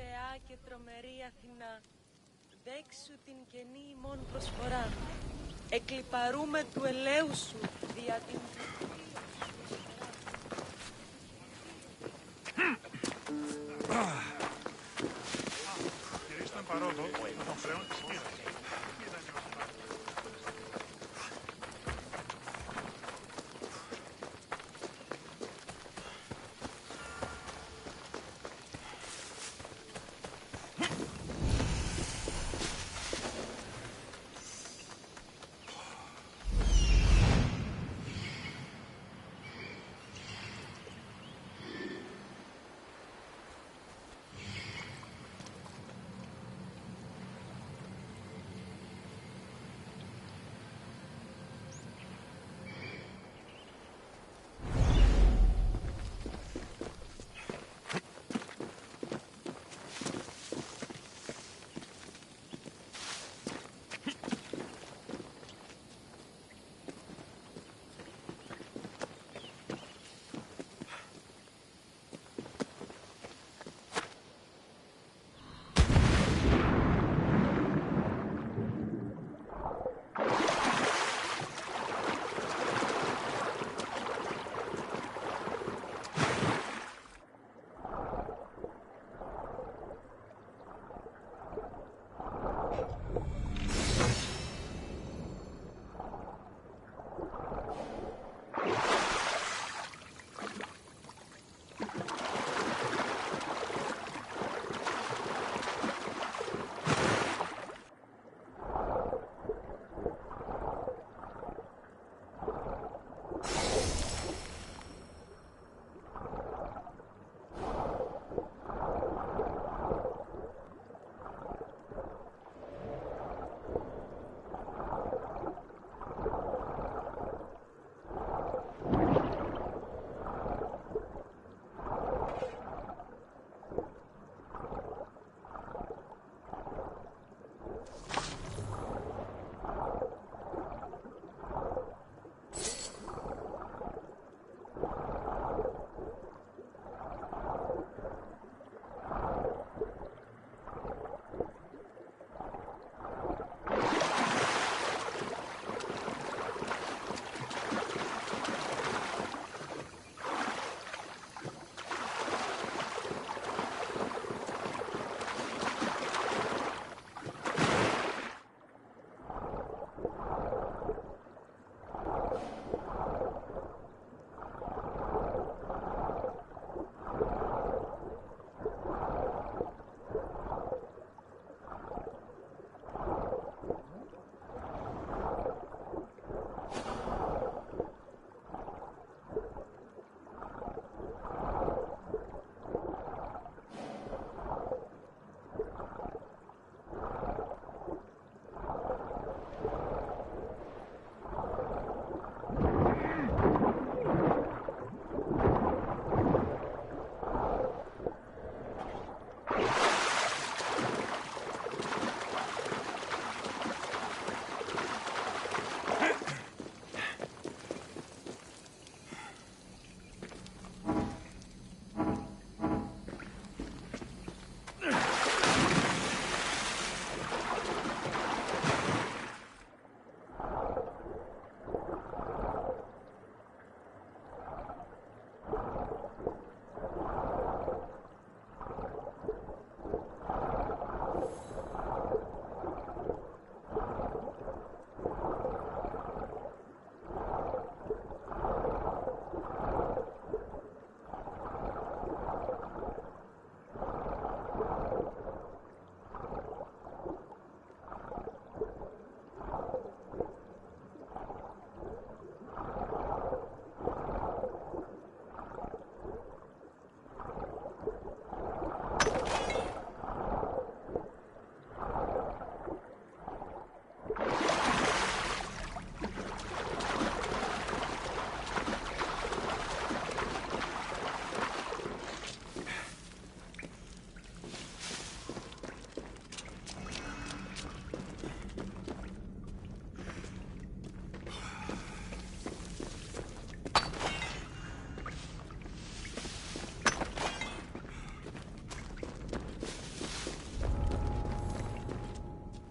θεά και τρομερή Αθηνά, δέξου την καινή ημών προσφορά, εκλιπαρούμε του ελέου σου δια την... Κυρίσταν παρόδο των θεών της Κύρας.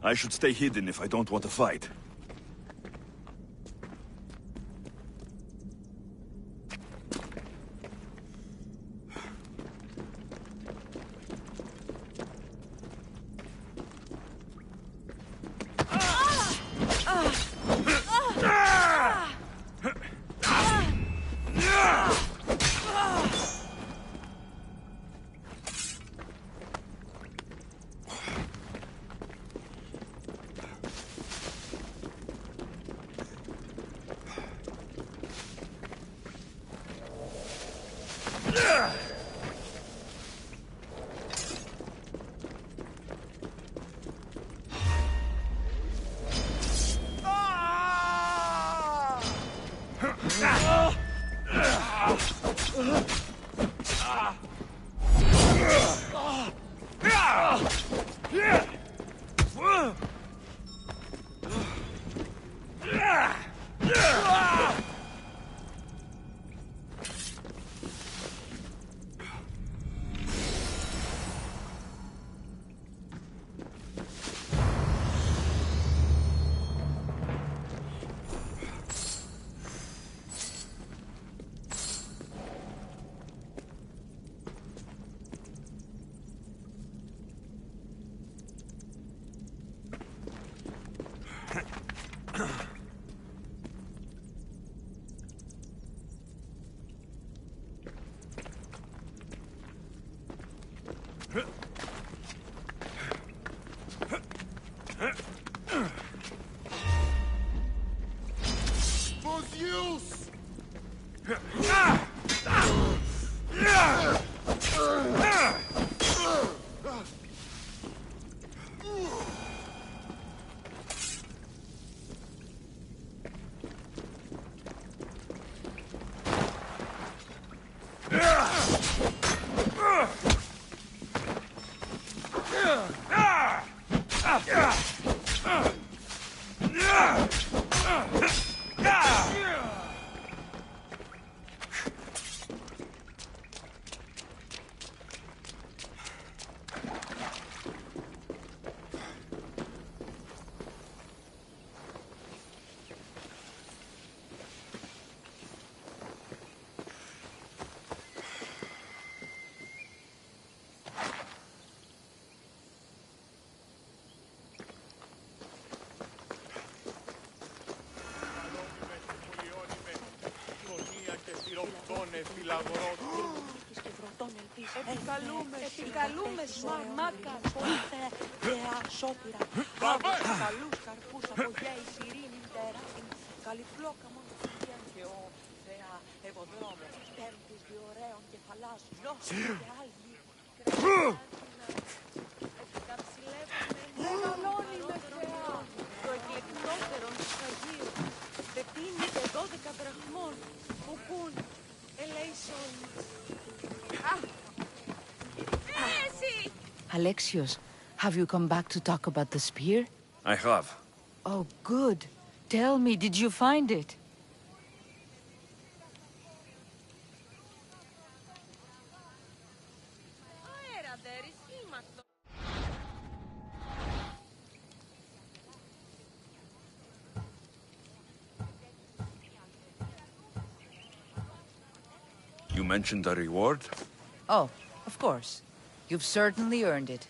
I should stay hidden if I don't want to fight. Επικαλούμε μαμάκα θεά σώτηρα. Καλούς καρπούς από γέη ειρήνη τεράστιν. Καλή φλόκα μόνο φυγέν και ο θεά ευωδρόμο. Πέμπτης διωραίων και θαλάσσιων και άλλοι. Επικαψιλεύουμε μεγαλώνει με θεά. Το εκλεκτότερον της Αγίου. Δετίνεται 12 δραχμών που πουν ελέησον. Alexios, have you come back to talk about the spear? I have. Oh, good. Tell me, did you find it? You mentioned a reward? Oh, of course. You've certainly earned it.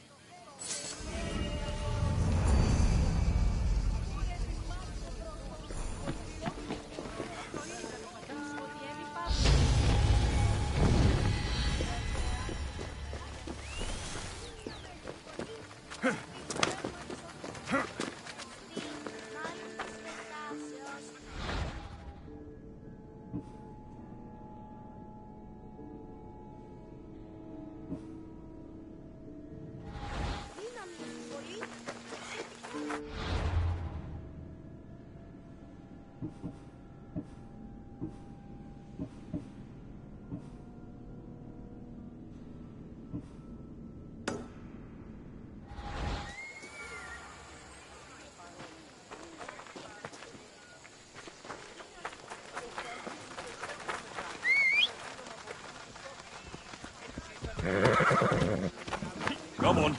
Come on.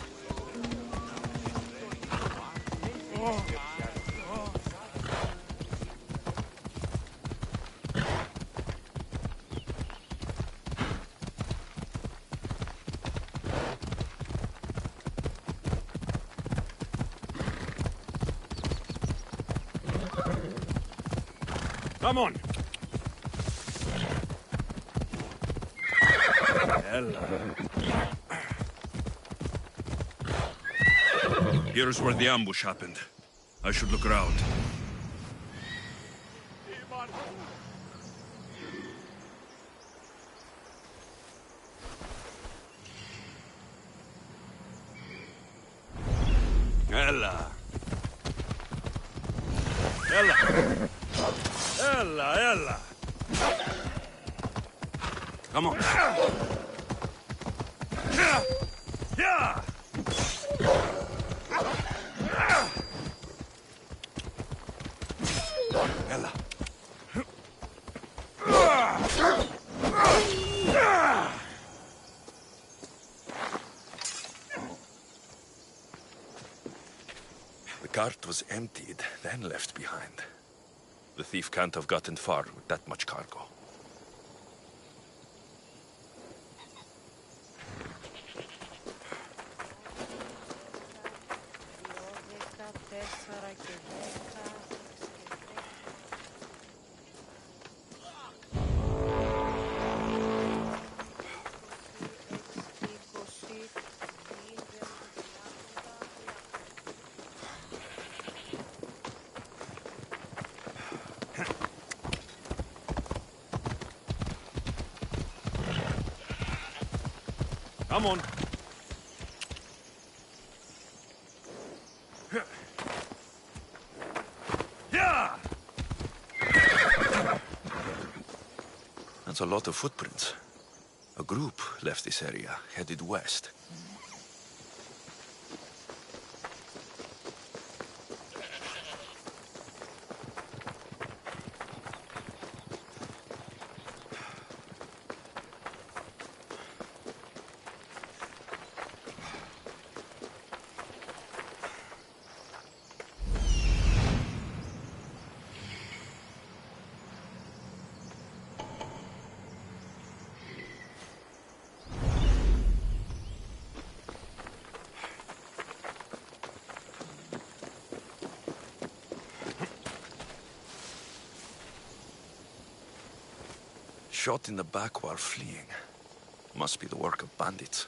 Come on. Ella. Here's where the ambush happened. I should look around. Ella. Ella. Ella, Ella. Come on. Yeah. Ella. The cart was emptied, then left behind. The thief can't have gotten far with that much cargo. Come on. Yeah. That's a lot of footprints. A group left this area, headed west. Shot in the back while fleeing. Must be the work of bandits.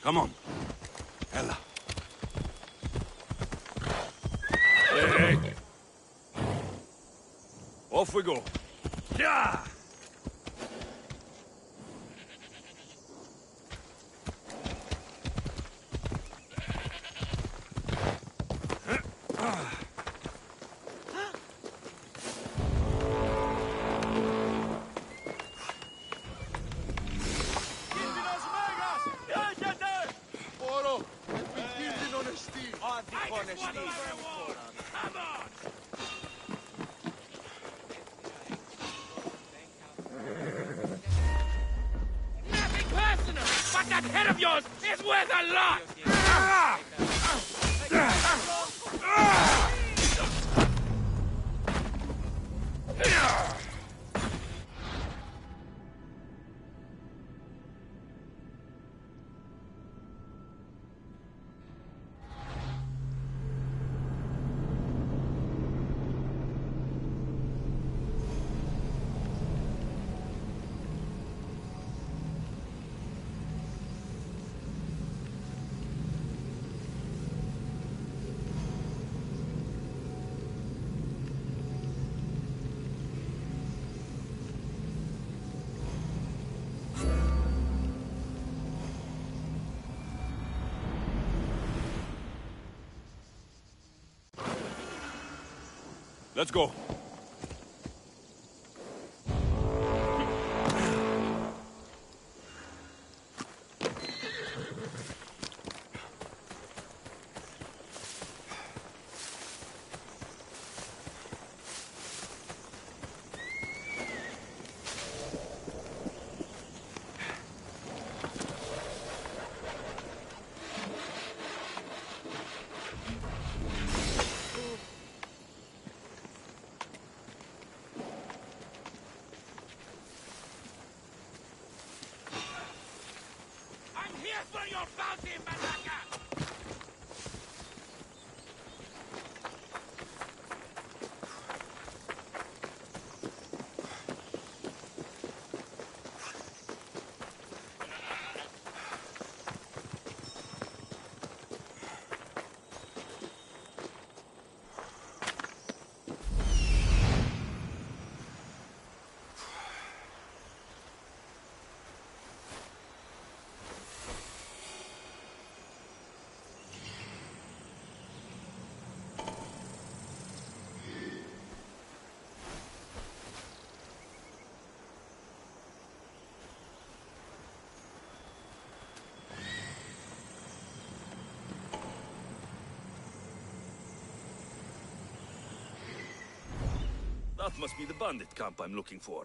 Come on. Ella. Hey, hey. Off we go. Yeah! Nothing personal, but that head of yours is worth a lot! Let's go. For your bounty, Malaka! That must be the bandit camp I'm looking for.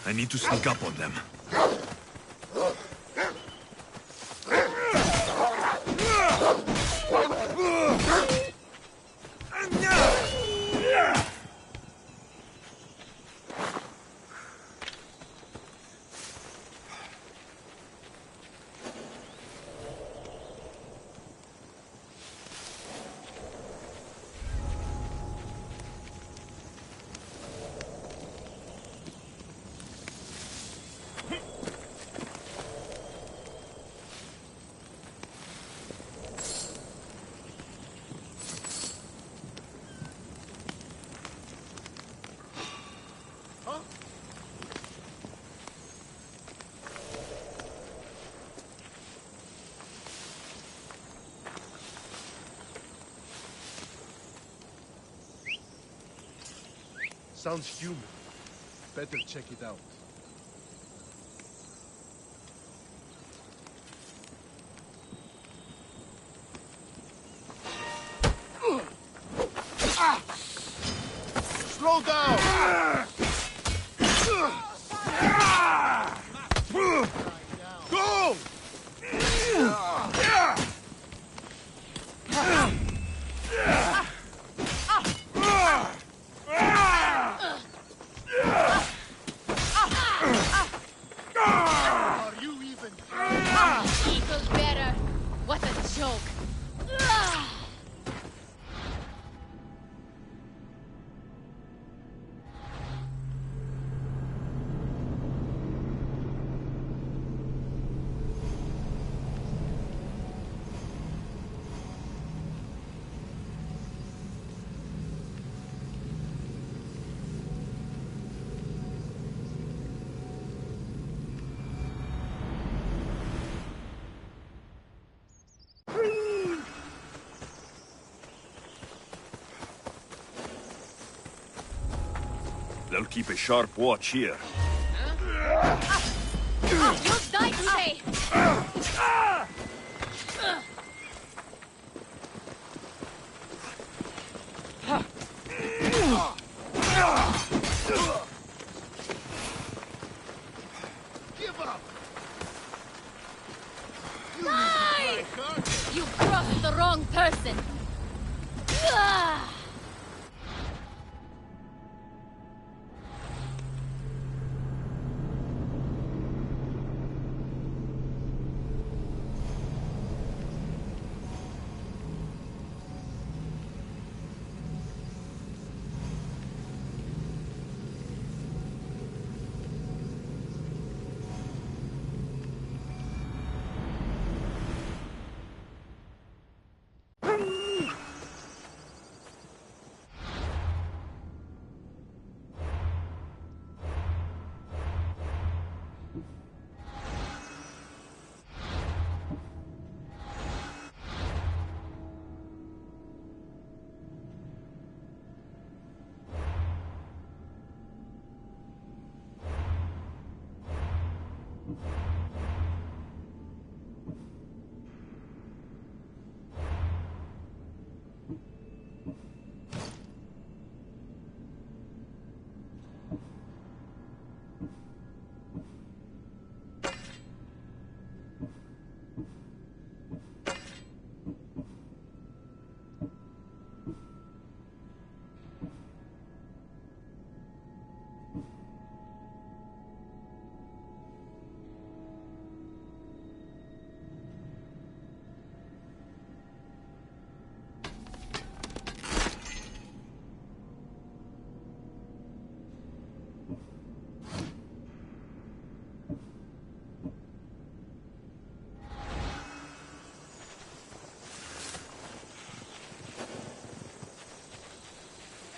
I need to sneak up on them. Sounds human. Better check it out. Slow down! Go! They'll keep a sharp watch here. You'll die today! Give up! Die! You crossed the wrong person!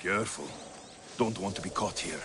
Careful. Don't want to be caught here.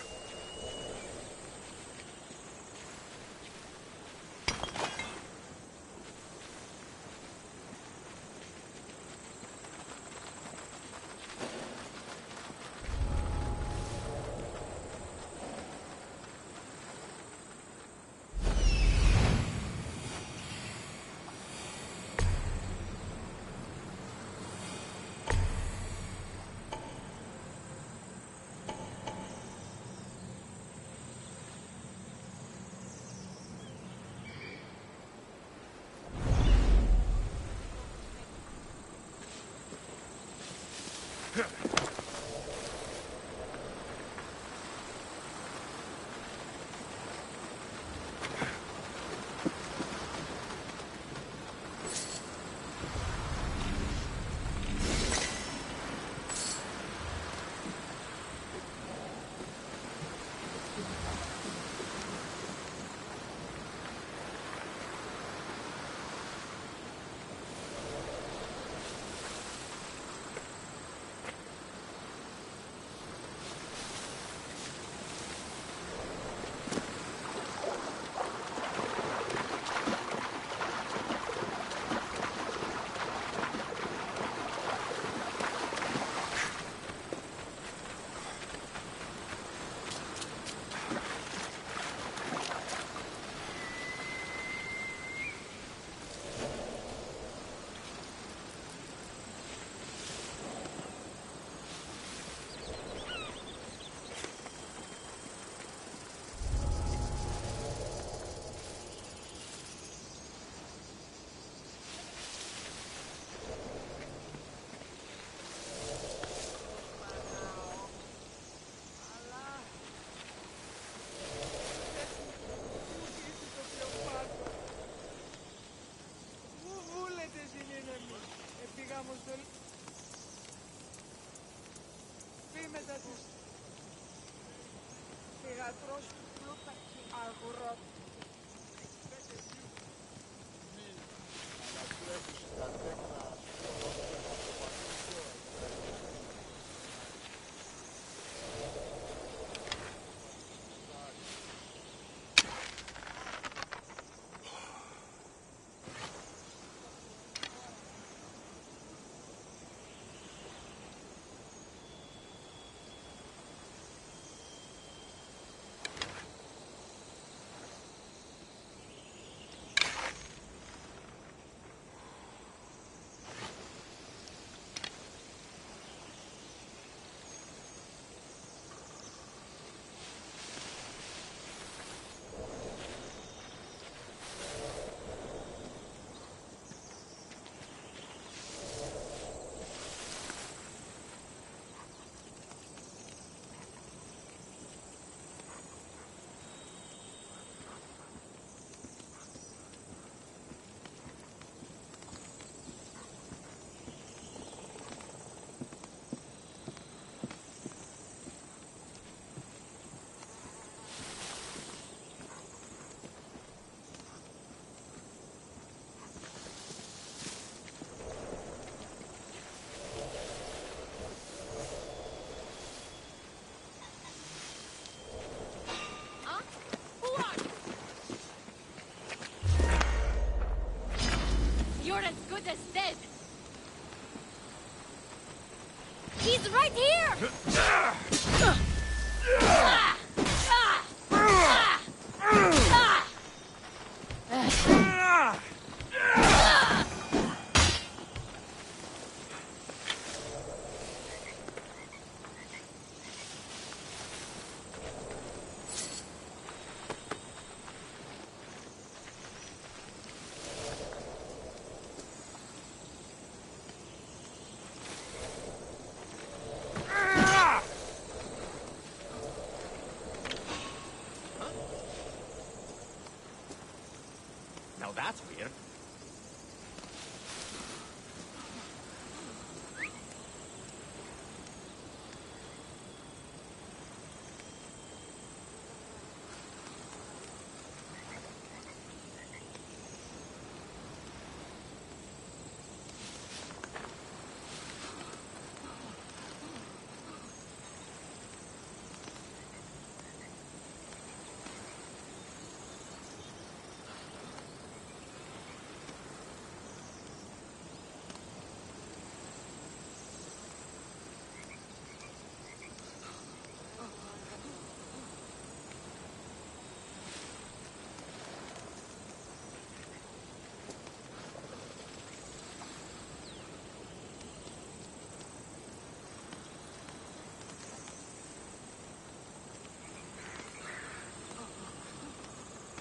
that's weird.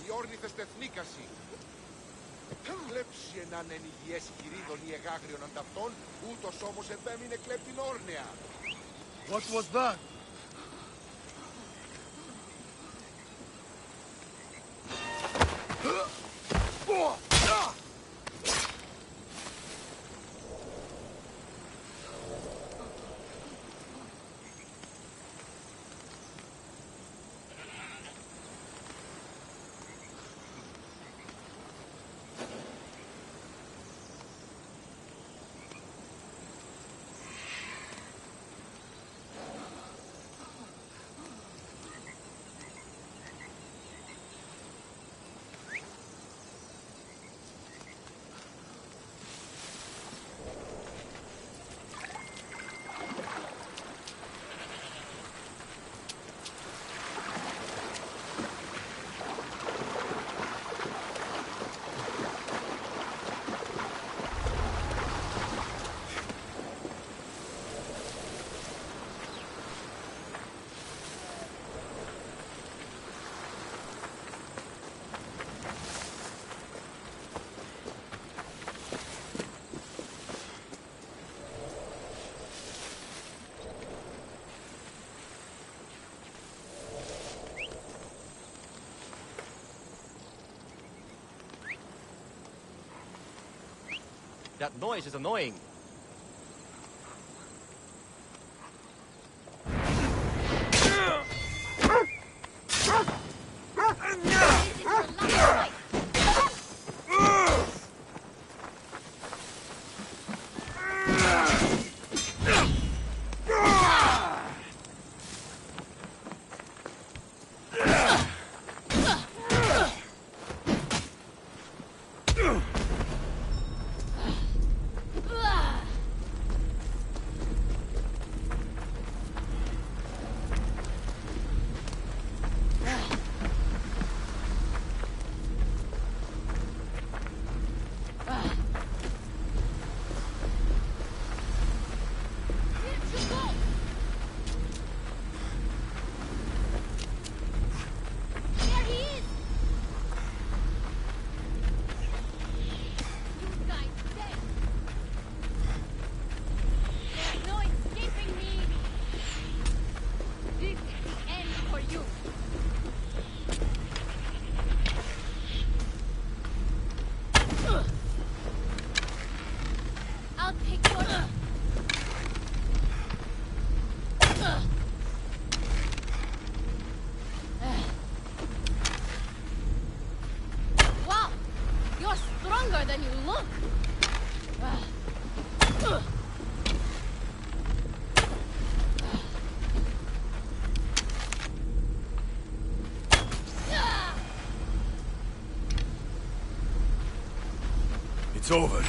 Οι όρνηθες τεθνίκασι. Κλέψει έναν εν υγιές χειρίδων ή εγάγριων ανταυτών, ούτως όμως επέμεινε κλέπτην όρνεα. What was that? That noise is annoying. Than you look. It's over.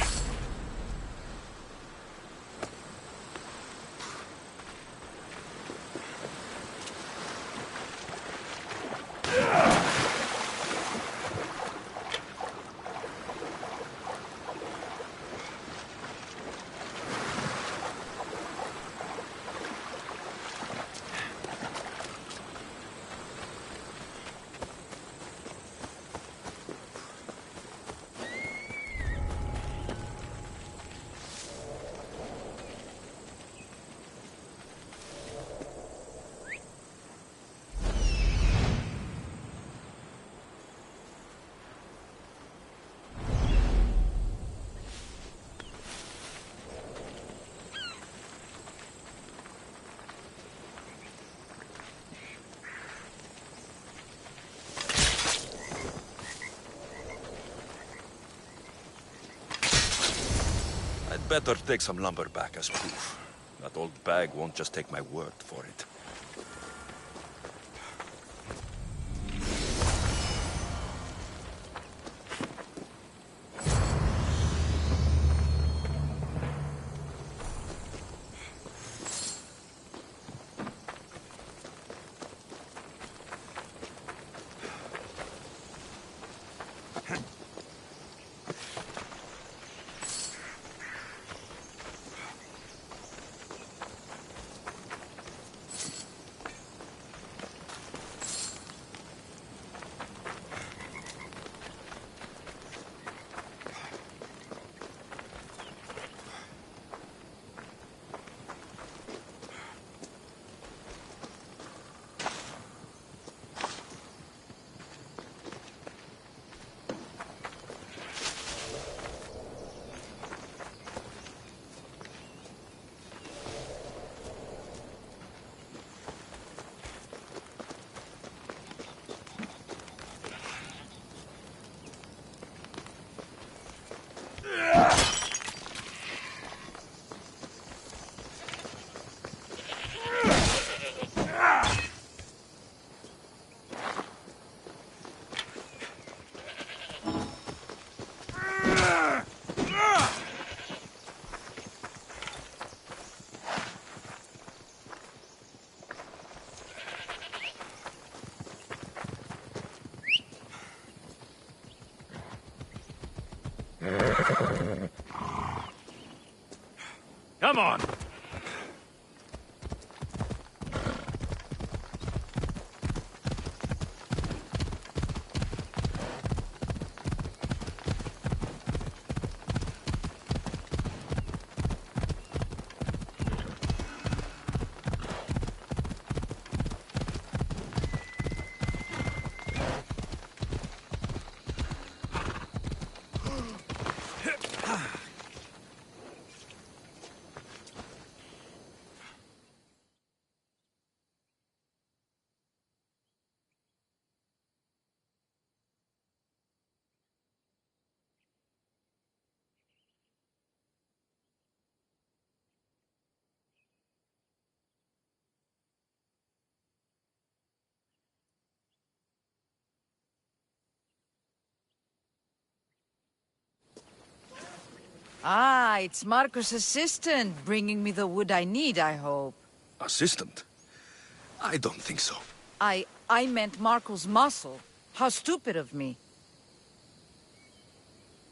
better take some lumber back as proof. That old bag won't just take my word for it. Come on! Ah, it's Marco's assistant, bringing me the wood I need, I hope. Assistant? I don't think so. I meant Marco's muscle. How stupid of me.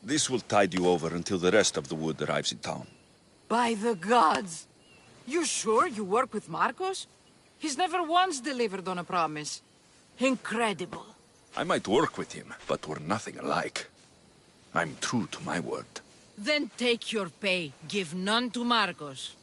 This will tide you over until the rest of the wood arrives in town. By the gods! You sure you work with Marcos? He's never once delivered on a promise. Incredible. I might work with him, but we're nothing alike. I'm true to my word. Then take your pay. Give none to Marcos.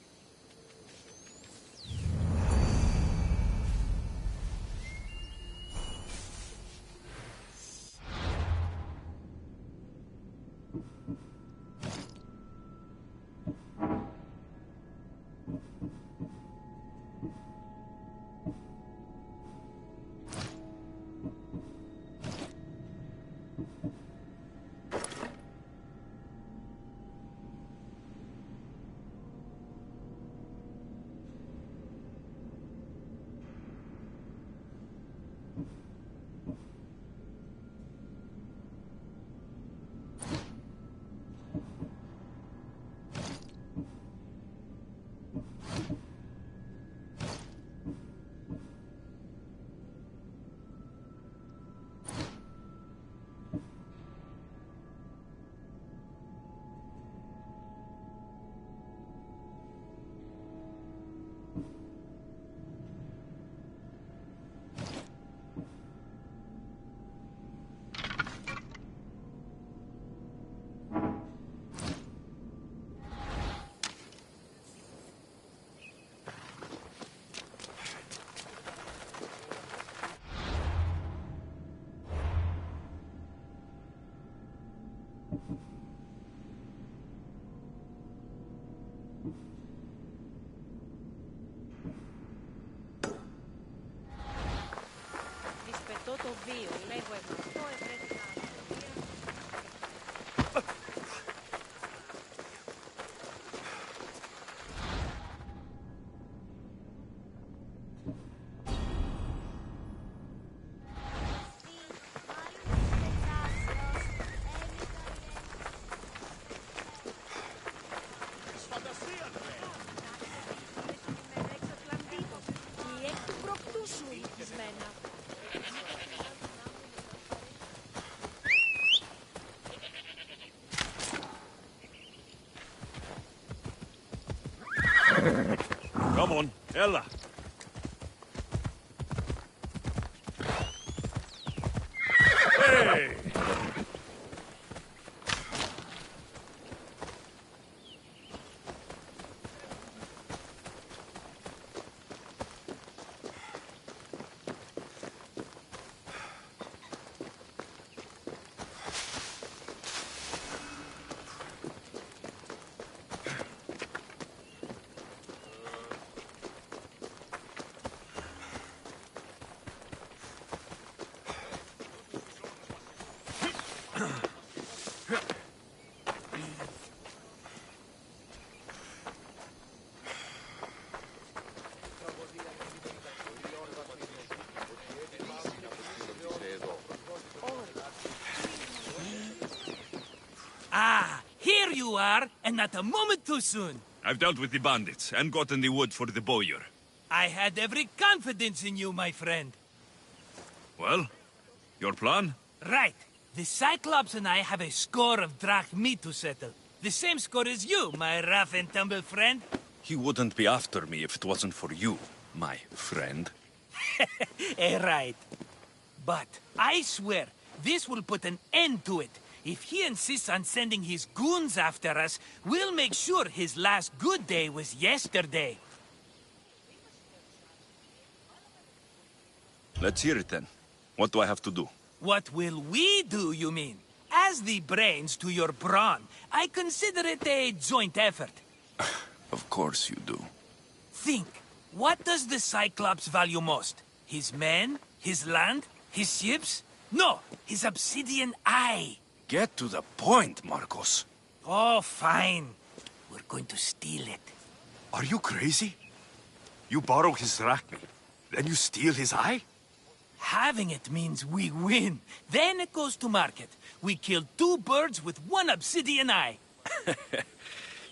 Ella. Hey! Ah, here you are, and not a moment too soon. I've dealt with the bandits and gotten the wood for the bowyer. I had every confidence in you, my friend. Well, your plan? Right. The Cyclops and I have a score of drachmi to settle. The same score as you, my rough and tumble friend. He wouldn't be after me if it wasn't for you, my friend. Right. But I swear, this will put an end to it. If he insists on sending his goons after us, we'll make sure his last good day was yesterday. Let's hear it then. What do I have to do? What will we do, you mean? As the brains to your brawn, I consider it a joint effort. Of course you do. Think, what does the Cyclops value most? His men? His land? His ships? No, his obsidian eye. Get to the point, Marcos. Oh, fine. We're going to steal it. Are you crazy? You borrow his drachmi, then you steal his eye? Having it means we win. Then it goes to market. We kill 2 birds with 1 obsidian eye.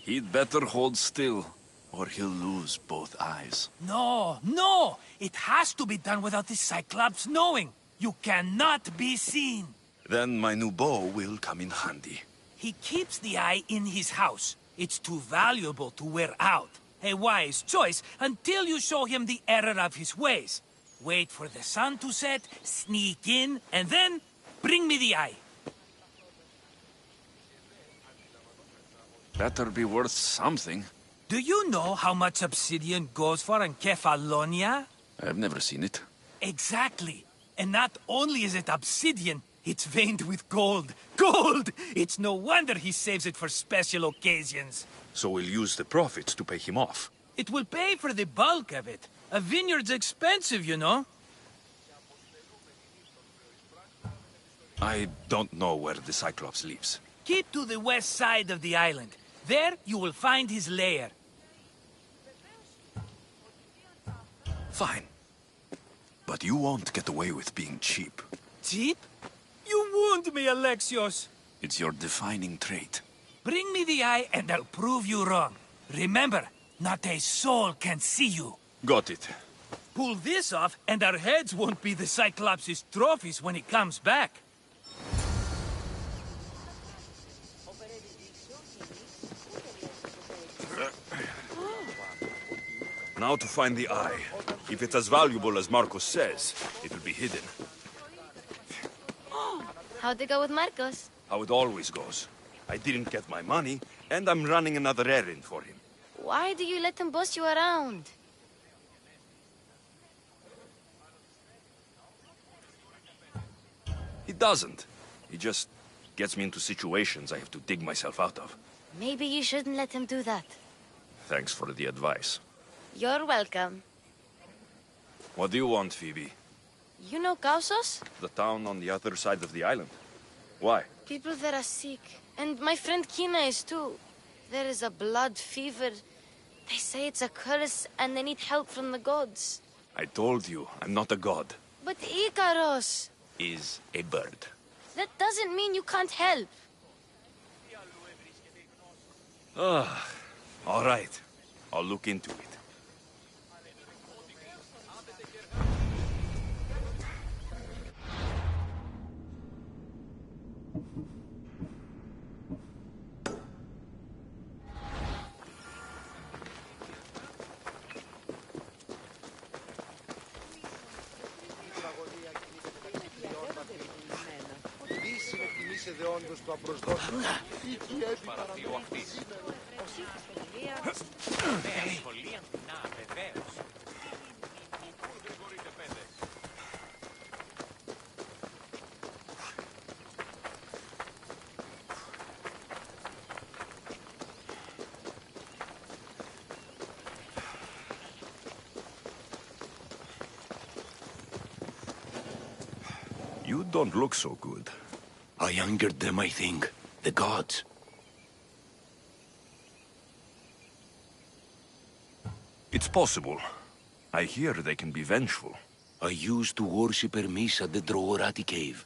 He'd better hold still, or he'll lose both eyes. No, no! It has to be done without the Cyclops knowing. You cannot be seen. Then my new bow will come in handy. He keeps the eye in his house. It's too valuable to wear out. A wise choice until you show him the error of his ways. Wait for the sun to set, sneak in, and then bring me the eye. Better be worth something. Do you know how much obsidian goes for in Kefalonia? I've never seen it. Exactly. And not only is it obsidian, it's veined with gold. Gold! It's no wonder he saves it for special occasions. So we'll use the profits to pay him off. It will pay for the bulk of it. A vineyard's expensive, you know. I don't know where the Cyclops lives. Keep to the west side of the island. There, you will find his lair. Fine. But you won't get away with being cheap. Cheap? You wound me, Alexios. It's your defining trait. Bring me the eye and I'll prove you wrong. Remember, not a soul can see you. Got it. Pull this off and our heads won't be the Cyclops' trophies when he comes back. Now to find the eye. If it's as valuable as Marcos says, it will be hidden. How'd it go with Marcos? How it always goes. I didn't get my money, and I'm running another errand for him. Why do you let him boss you around? He doesn't. He just gets me into situations I have to dig myself out of. Maybe you shouldn't let him do that. Thanks for the advice. You're welcome. What do you want, Phoebe? You know Kausos? The town on the other side of the island. Why? People there are sick. And my friend Kina is too. There is a blood fever. They say it's a curse and they need help from the gods. I told you, I'm not a god. But Ikaros! Is a bird. That doesn't mean you can't help. Ah, all right. I'll look into it. Έρχεται όντως το απροσδόκητο. Εκεί έπειτα You don't look so good. I angered them, I think. The gods. It's possible. I hear they can be vengeful. I used to worship Hermes at the Droorati cave.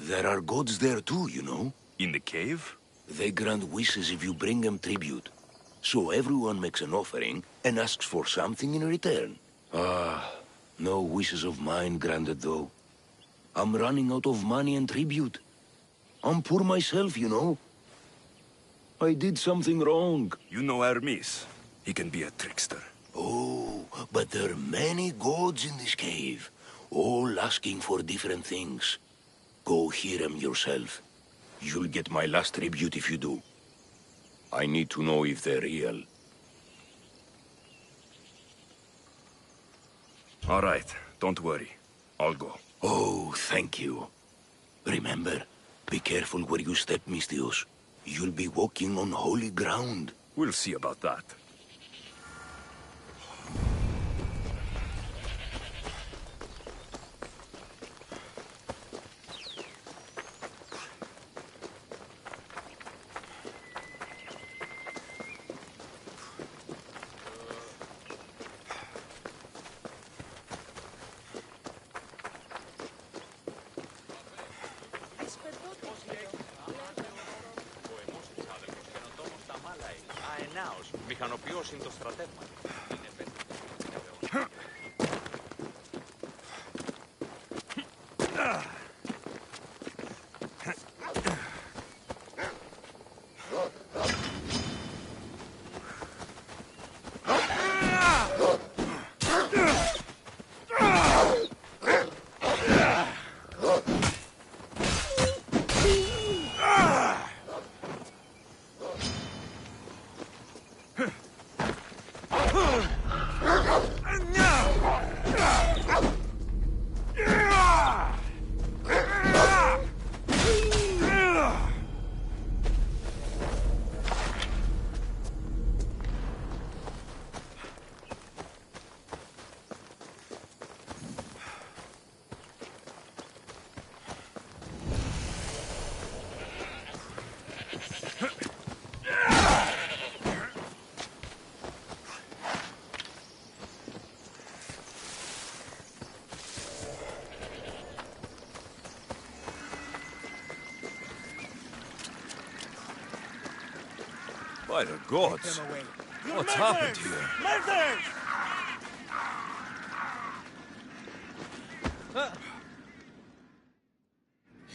There are gods there too, you know. In the cave? They grant wishes if you bring them tribute. So everyone makes an offering and asks for something in return. No wishes of mine granted though. I'm running out of money and tribute. I'm poor myself, you know. I did something wrong. You know Hermes. He can be a trickster. Oh, but there are many gods in this cave, all asking for different things. Go hear them yourself. You'll get my last tribute if you do. I need to know if they're real. All right, don't worry. I'll go. Oh, thank you. Remember, be careful where you step, Mistios. You'll be walking on holy ground. We'll see about that. Μηχανοποιός είναι το στρατεύμα. By the gods! What's happened here? Murder!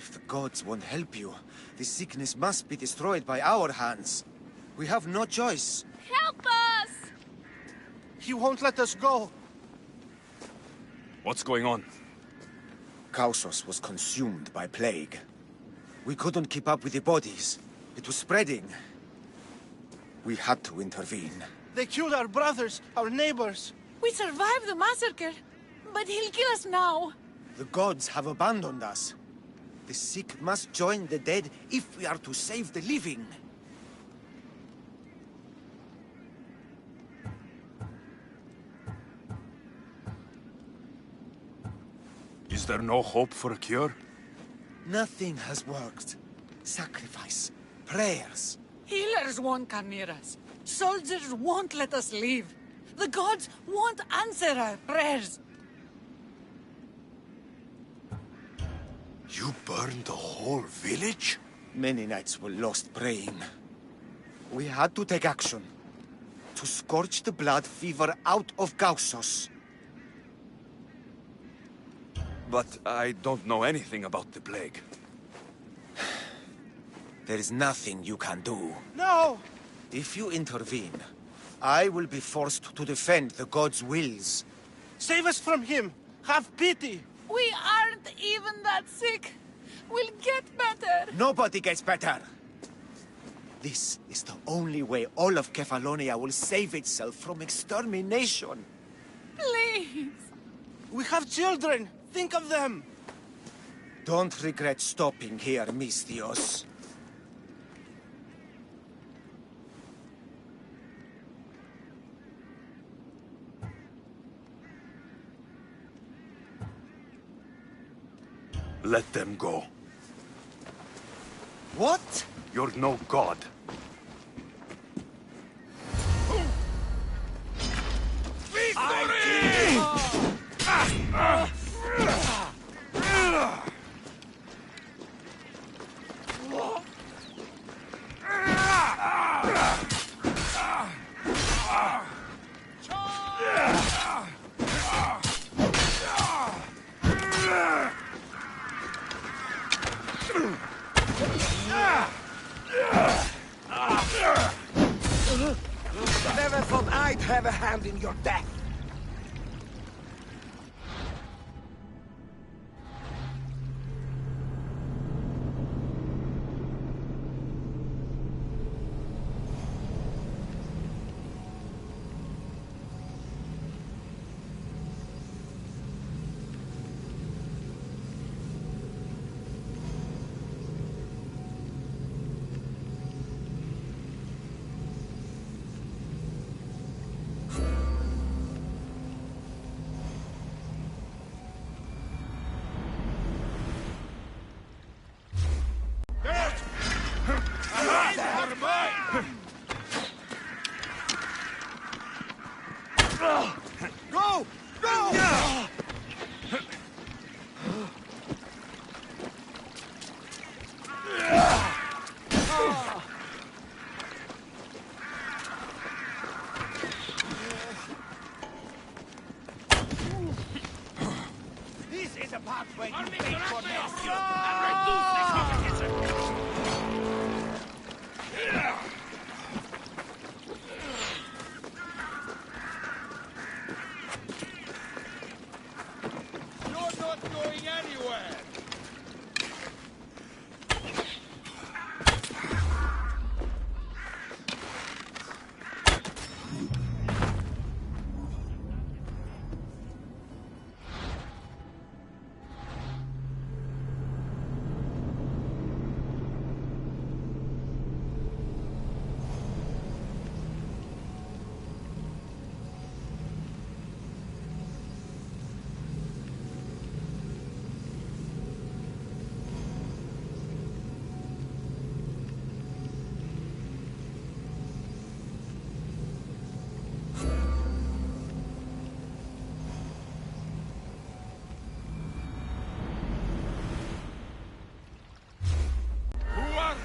If the gods won't help you, this sickness must be destroyed by our hands. We have no choice. Help us! He won't let us go. What's going on? Kausos was consumed by plague. We couldn't keep up with the bodies. It was spreading. We had to intervene. They killed our brothers, our neighbors. We survived the massacre, but he'll kill us now. The gods have abandoned us. The sick must join the dead if we are to save the living. Is there no hope for a cure? Nothing has worked. Sacrifice, prayers. Healers won't come near us. Soldiers won't let us leave. The gods won't answer our prayers. You burned the whole village? Many nights were lost praying. We had to take action. To scorch the blood fever out of Kausos. But I don't know anything about the plague. There is nothing you can do. No! If you intervene, I will be forced to defend the gods' wills. Save us from him! Have pity! We aren't even that sick. We'll get better. Nobody gets better. This is the only way all of Kefalonia will save itself from extermination. Please. We have children. Think of them. Don't regret stopping here, Mistios. Let them go. What? You're no god. Never thought I'd have a hand in your death. Go! Go! This is a pathway to fate for mercy and reduce the competition. You're not going anywhere!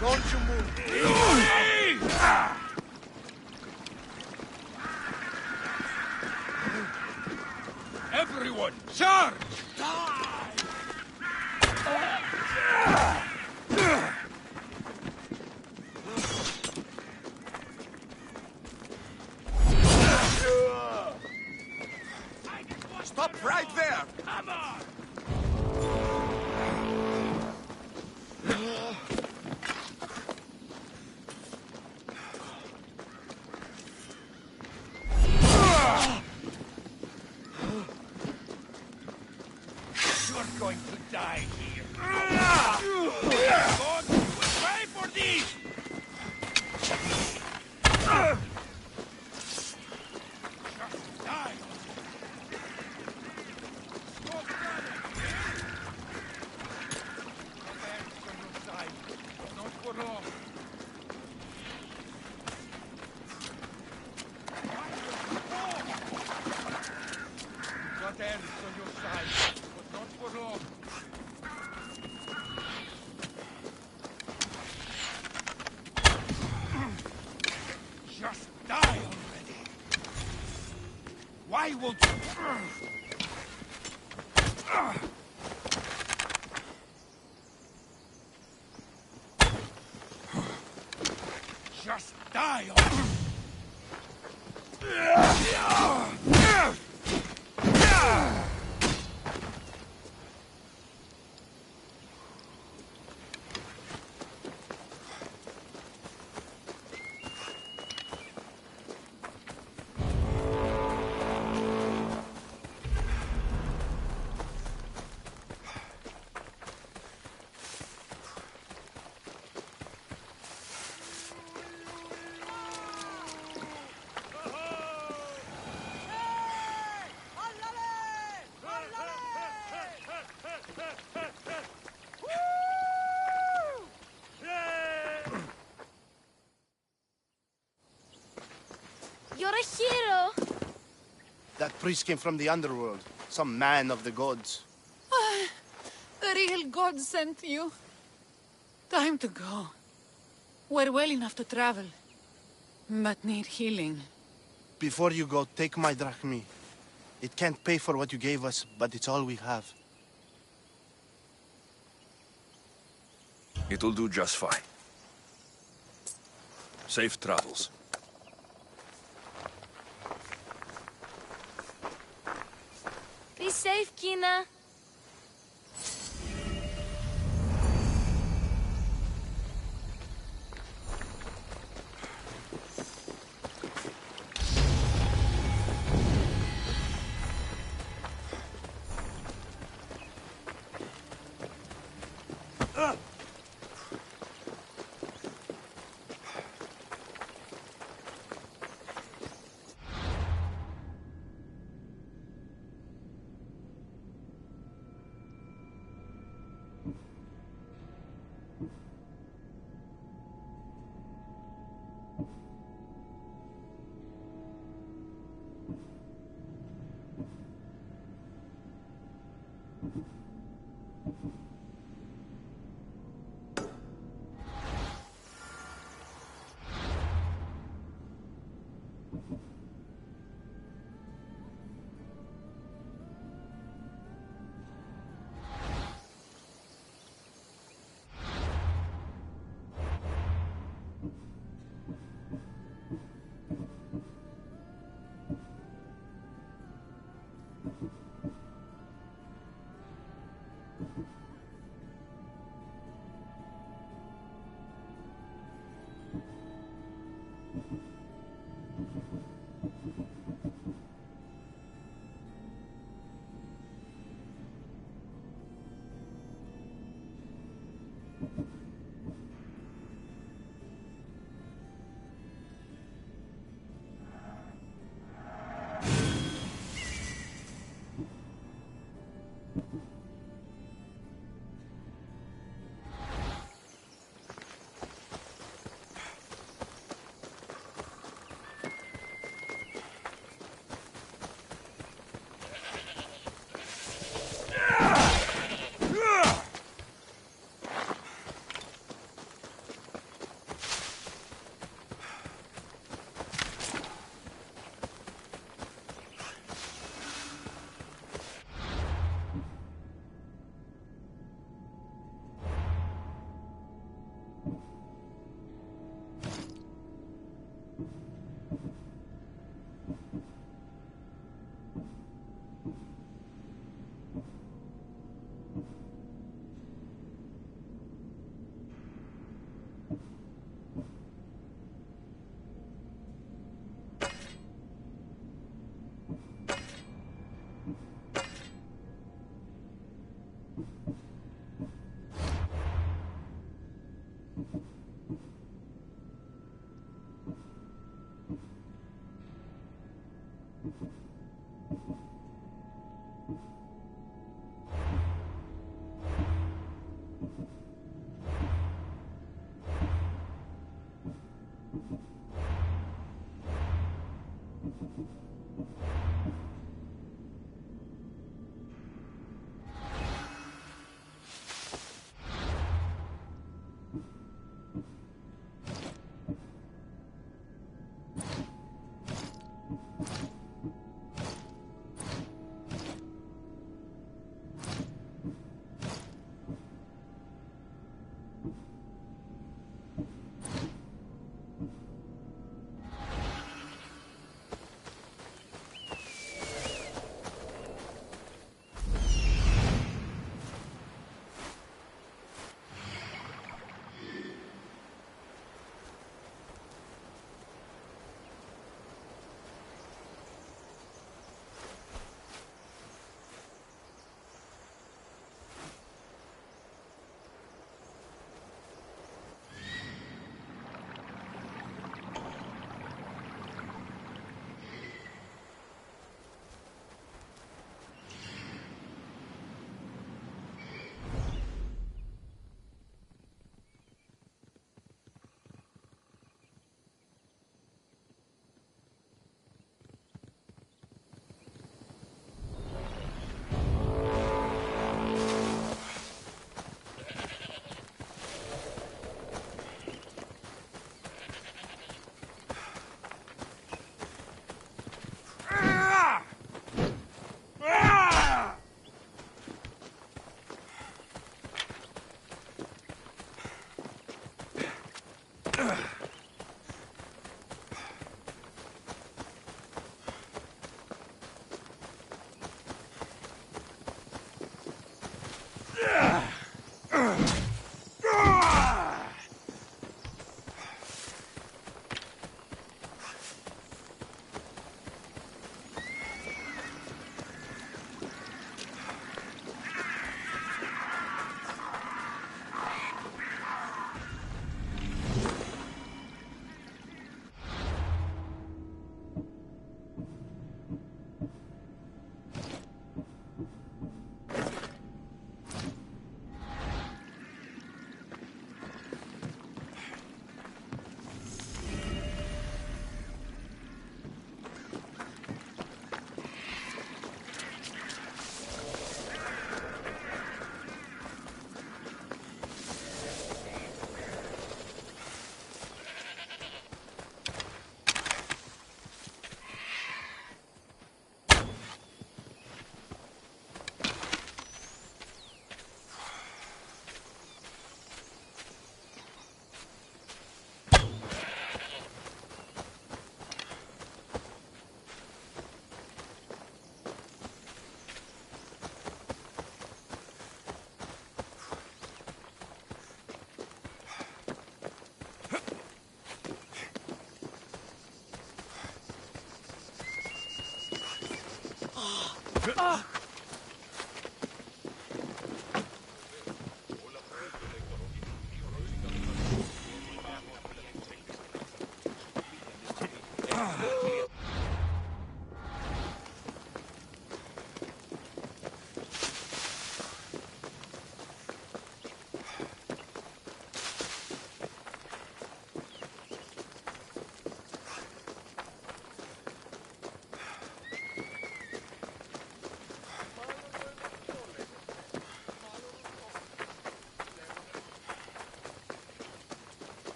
Don't you move! Everyone, charge! Stop right there! Come on! You're going to die here. God, you will pay for this! Just die! Stop running! Avenge on your side, but not for long. Got Elves on your side, but not for long. Just die already. Why won't you? Just die already. That priest came from the underworld. Some man of the gods. The real God sent you. Time to go. We're well enough to travel, but need healing. Before you go, take my drachmi. It can't pay for what you gave us, but it's all we have. It'll do just fine. Safe travels. Be safe, Kina.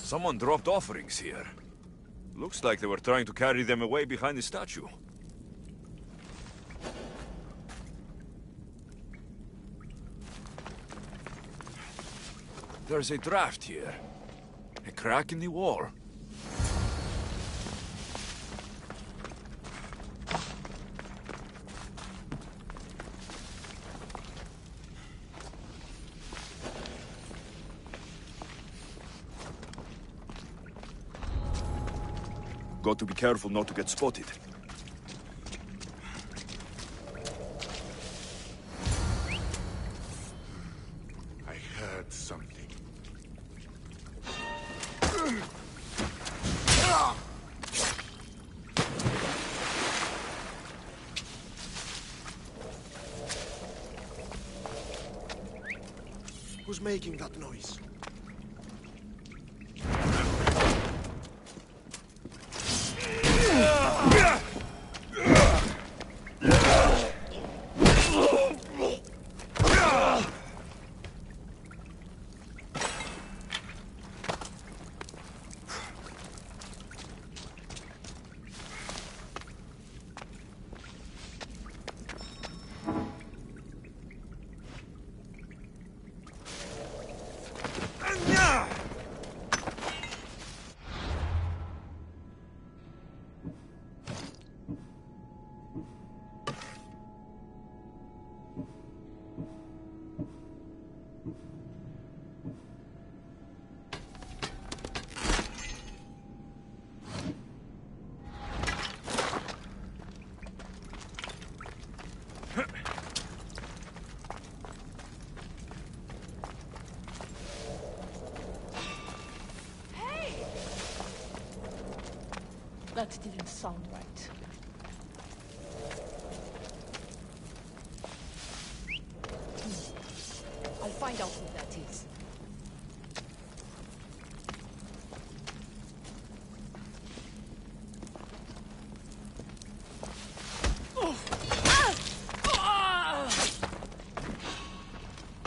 Someone dropped offerings here. Looks like they were trying to carry them away behind the statue. There's a draft here. A crack in the wall. Got to be careful not to get spotted. I heard something. Who's making that noise? That didn't sound right. I'll find out who that is.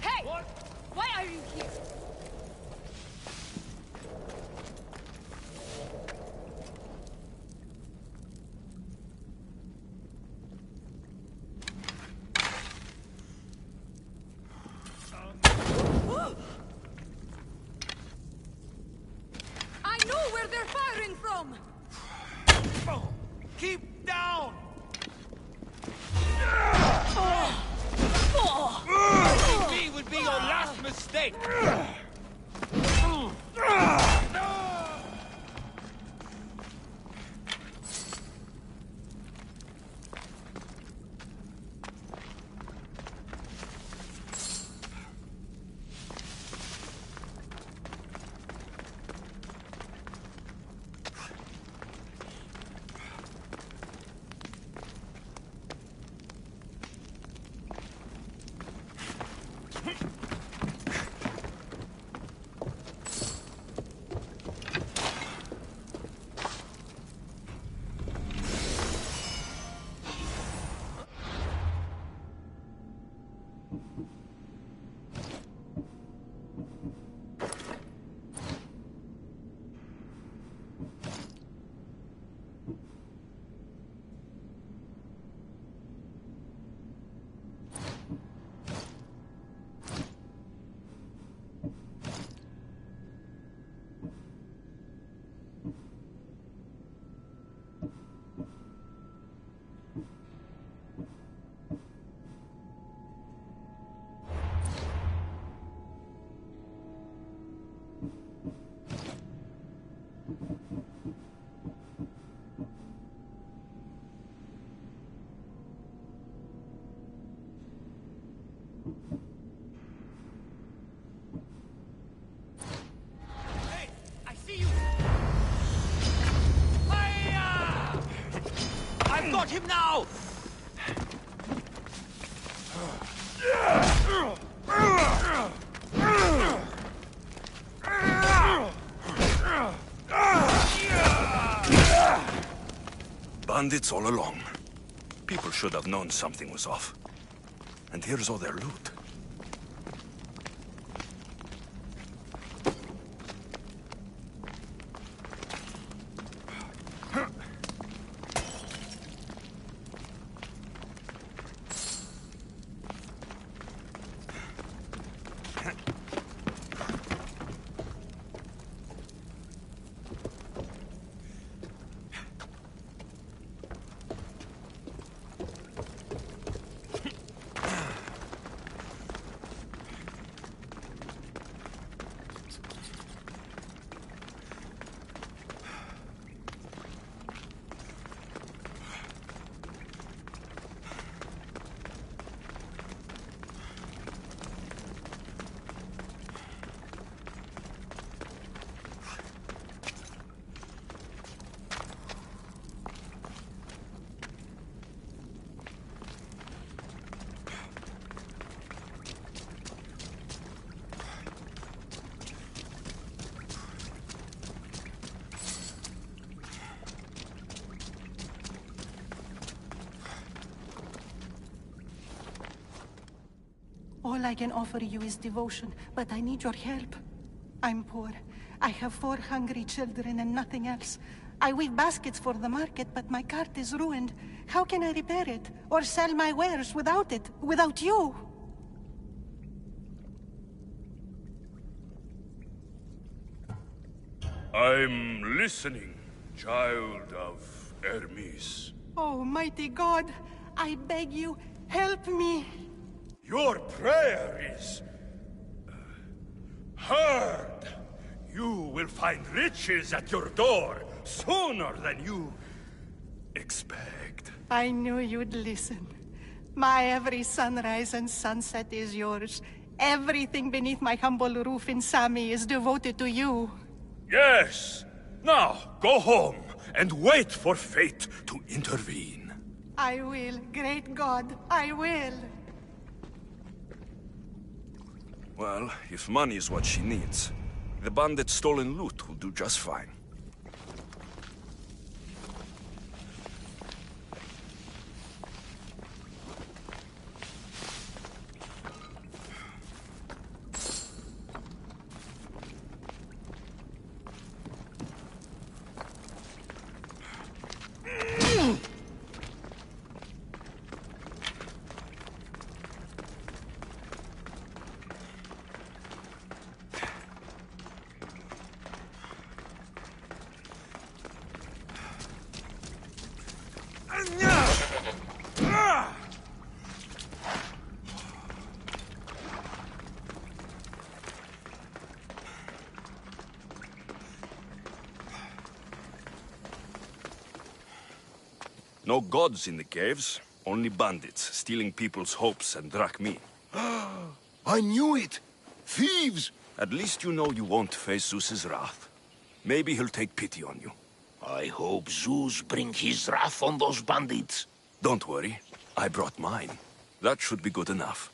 Hey! Why are you here? I know where they're firing from! Keep down! Me would be your last mistake! I've got him now! Bandits all along. People should have known something was off. And here's all their loot. All I can offer you is devotion, but I need your help. I'm poor. I have 4 hungry children and nothing else. I weave baskets for the market, but my cart is ruined. How can I repair it? Or sell my wares without it? Without you? I'm listening, child of Hermes. Oh, mighty God, I beg you, help me. Your prayer is heard. You will find riches at your door sooner than you expect. I knew you'd listen. My every sunrise and sunset is yours. Everything beneath my humble roof in Sami is devoted to you. Yes. Now, go home and wait for fate to intervene. I will, great God, I will. Well, if money is what she needs, the bandit's stolen loot will do just fine. No gods in the caves, only bandits stealing people's hopes and drachmi. I knew it! Thieves! At least you know you won't face Zeus's wrath. Maybe he'll take pity on you. I hope Zeus bring his wrath on those bandits. Don't worry, I brought mine. That should be good enough.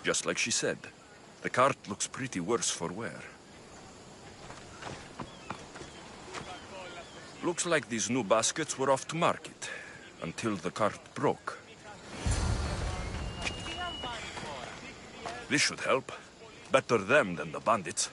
Just like she said, the cart looks pretty worse for wear. Looks like these new baskets were off to market, until the cart broke. This should help. Better them than the bandits.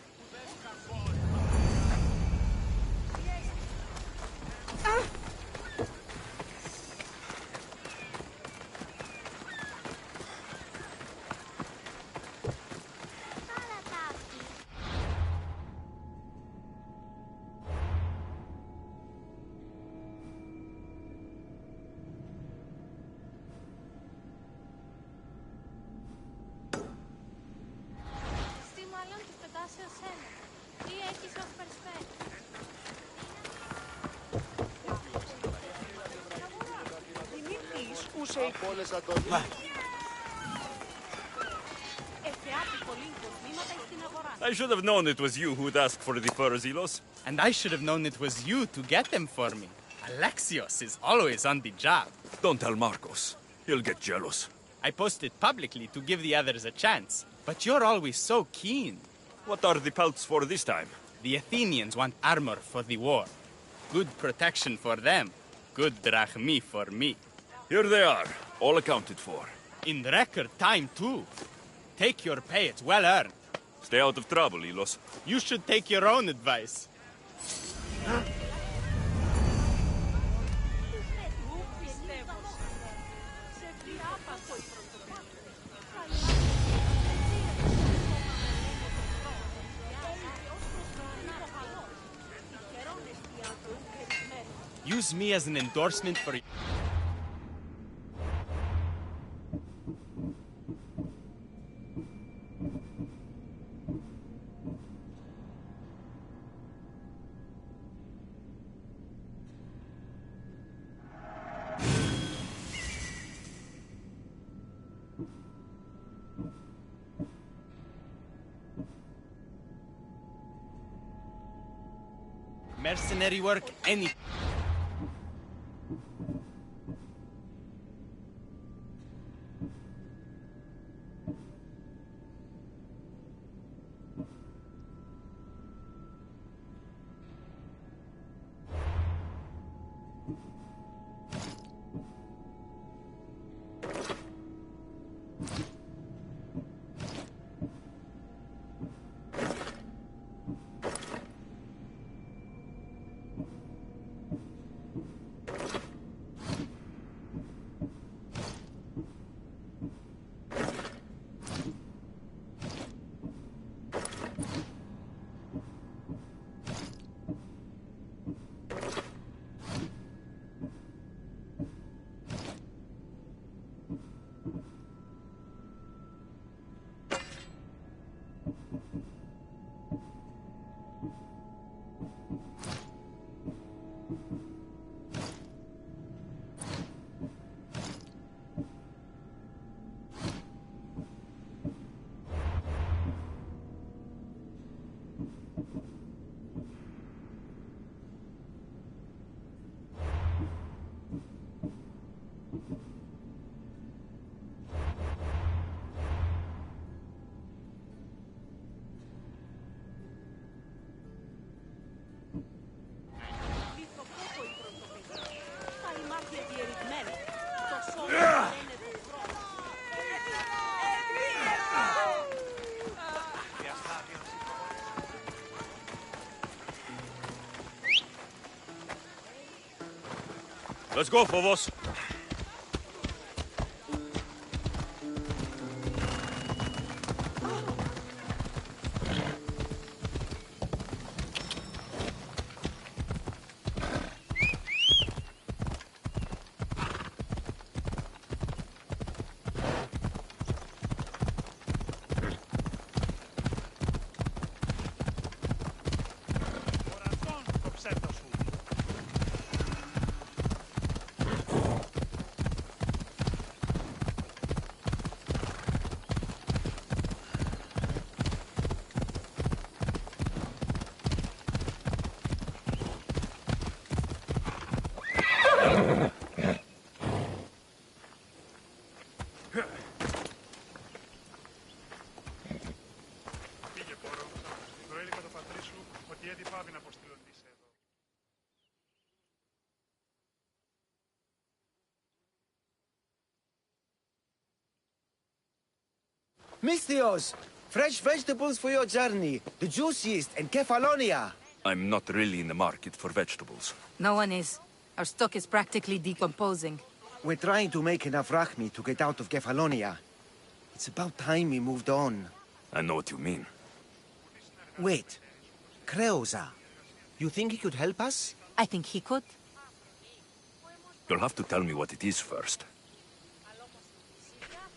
I should have known it was you who'd ask for the fur, Zelos. And I should have known it was you to get them for me. Alexios is always on the job. Don't tell Marcos. He'll get jealous. I posted publicly to give the others a chance, but you're always so keen. What are the pelts for this time? The Athenians want armor for the war. Good protection for them. Good drachmi for me. Here they are, all accounted for. In record time, too. Take your pay, it's well earned. Stay out of trouble, Ilos. You should take your own advice. Use me as an endorsement for... mercenary work, any... Let's go, Phobos. Misthios, fresh vegetables for your journey. The juiciest in Kefalonia. I'm not really in the market for vegetables. No one is. Our stock is practically decomposing. We're trying to make enough rachmi to get out of Kefalonia. It's about time we moved on. I know what you mean. Wait. Creosa. You think he could help us? I think he could. You'll have to tell me what it is first.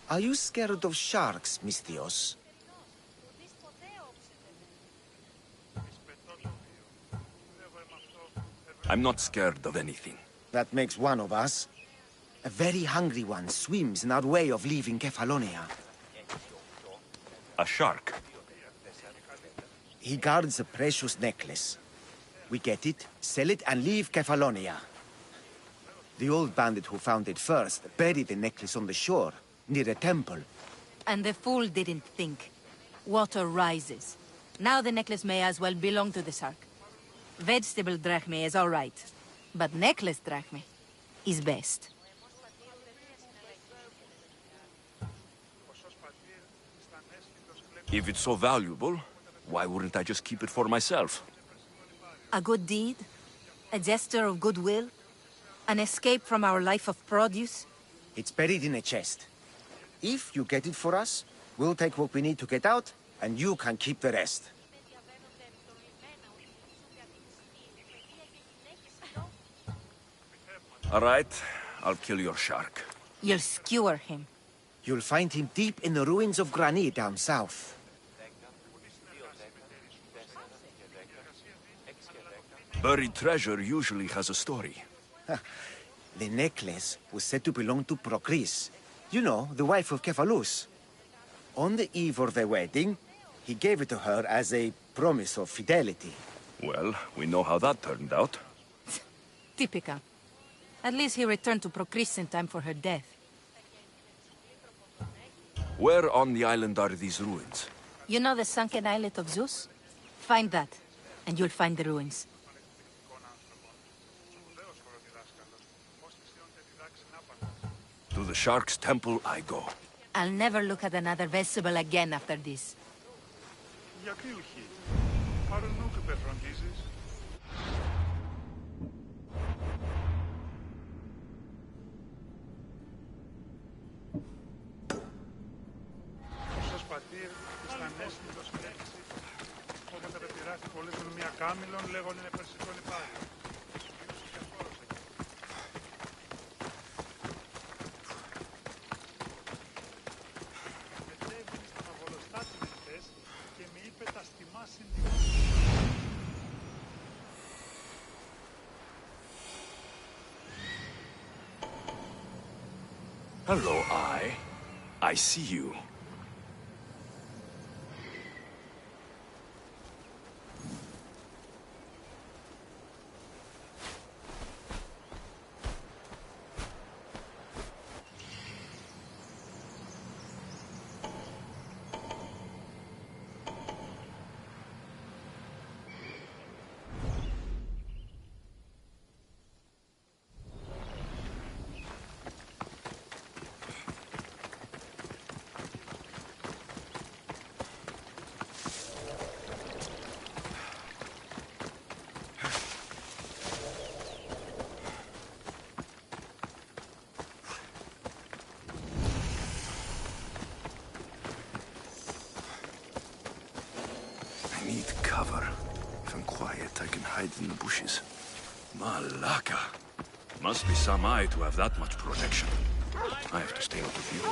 Are you scared of sharks, Misthios? I'm not scared of anything. That makes one of us. A very hungry one swims in our way of leaving Kefalonia. A shark? He guards a precious necklace. We get it, sell it, and leave Kefalonia. The old bandit who found it first buried the necklace on the shore, near a temple. And the fool didn't think. Water rises. Now the necklace may as well belong to the shark. Vegetable drachme is all right, but necklace drachme is best. If it's so valuable, why wouldn't I just keep it for myself? A good deed? A gesture of goodwill? An escape from our life of produce? It's buried in a chest. If you get it for us, we'll take what we need to get out, and you can keep the rest. All right, I'll kill your shark. You'll skewer him. You'll find him deep in the ruins of Granit down south. Buried treasure usually has a story. The necklace was said to belong to Procris. You know, the wife of Cephalus. On the eve of their wedding, he gave it to her as a promise of fidelity. Well, we know how that turned out. Typical. At least he returned to Procris in time for her death. Where on the island are these ruins? You know the sunken islet of Zeus? Find that, and you'll find the ruins. To the Shark's Temple I go. I'll never look at another vegetable again after this. Hello, I see you. Cover. If I'm quiet, I can hide in the bushes. Malaka. Must be some eye to have that much protection. I have to stay out of view.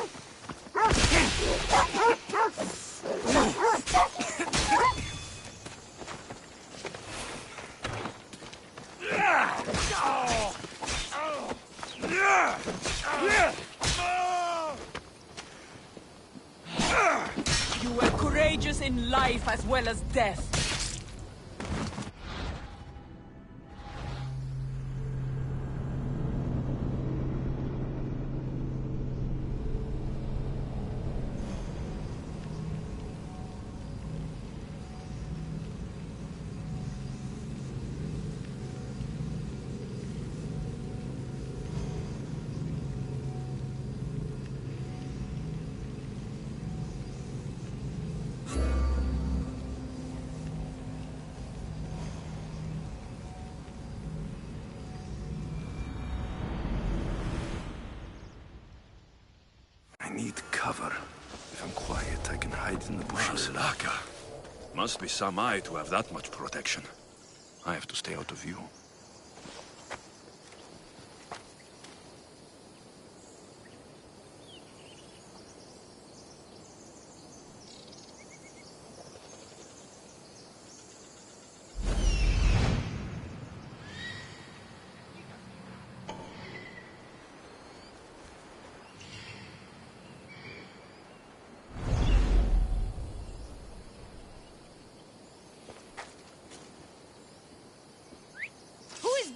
You were courageous in life as well as death. I need cover. If I'm quiet, I can hide in the bushes. Malaka. Must be some eye to have that much protection. I have to stay out of view.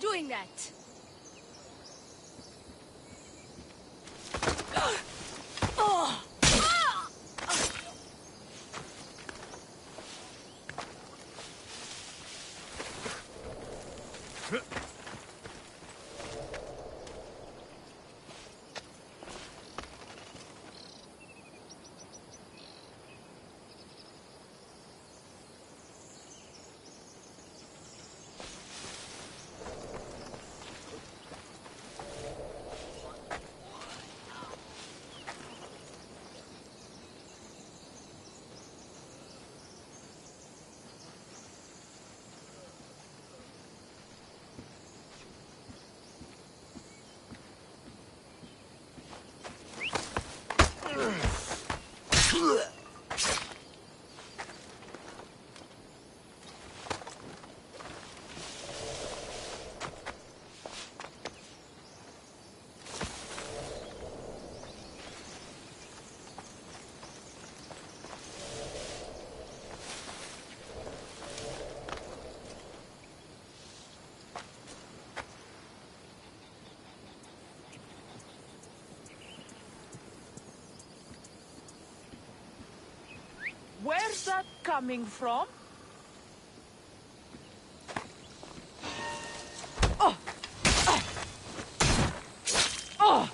Doing that. Where's that coming from? Oh! Oh!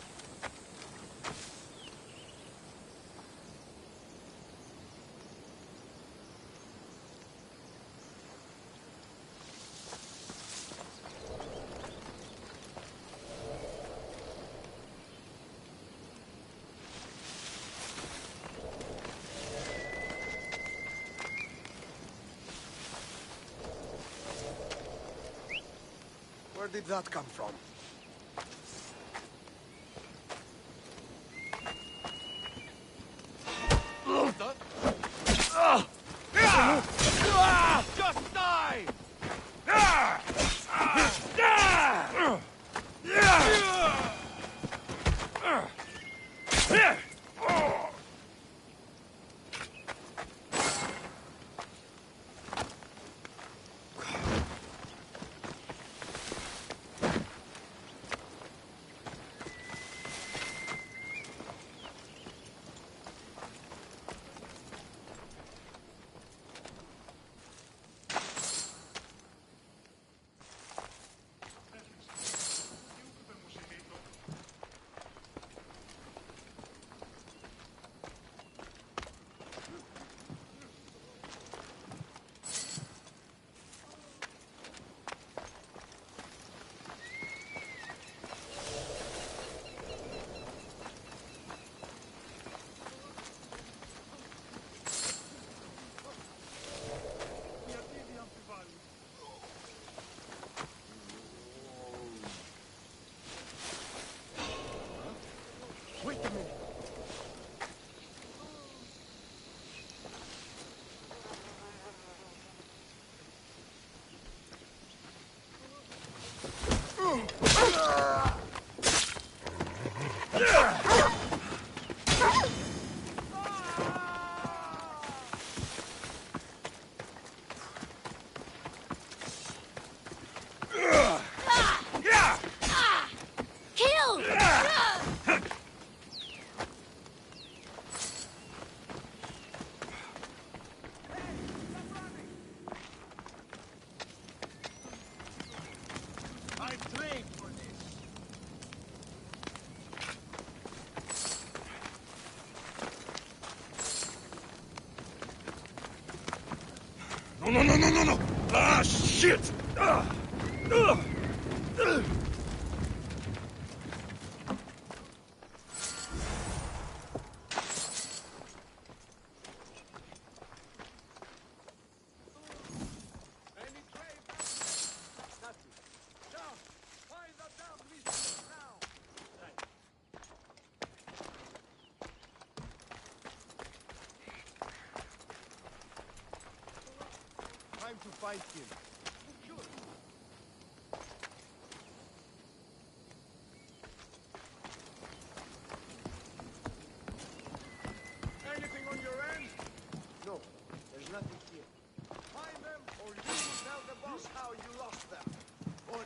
Where did that come from? Just die! Wait a minute. Kill! I trained for this. No! Ah, shit! Time to fight him. Anything on your end? No, there's nothing here. Find them, or you will tell the boss how you lost them. Order.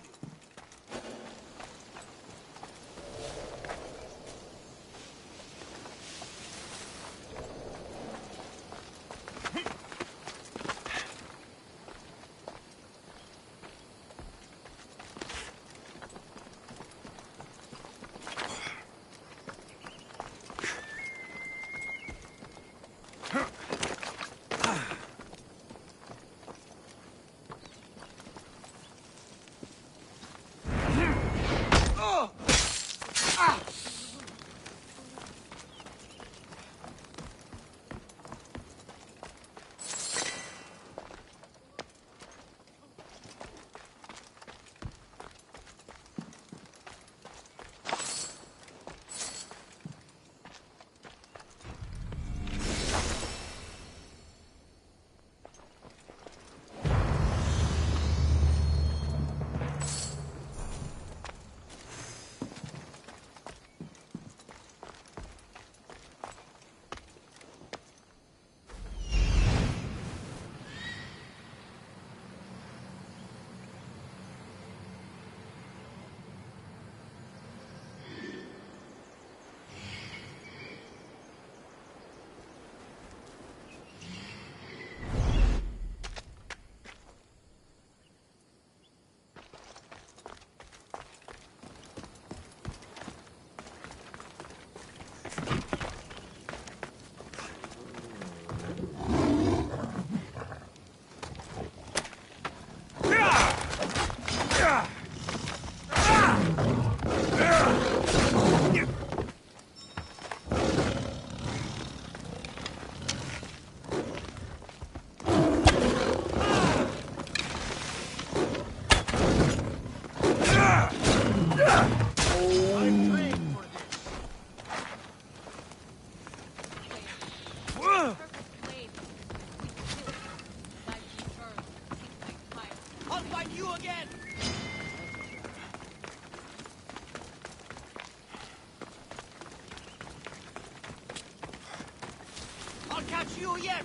you yet!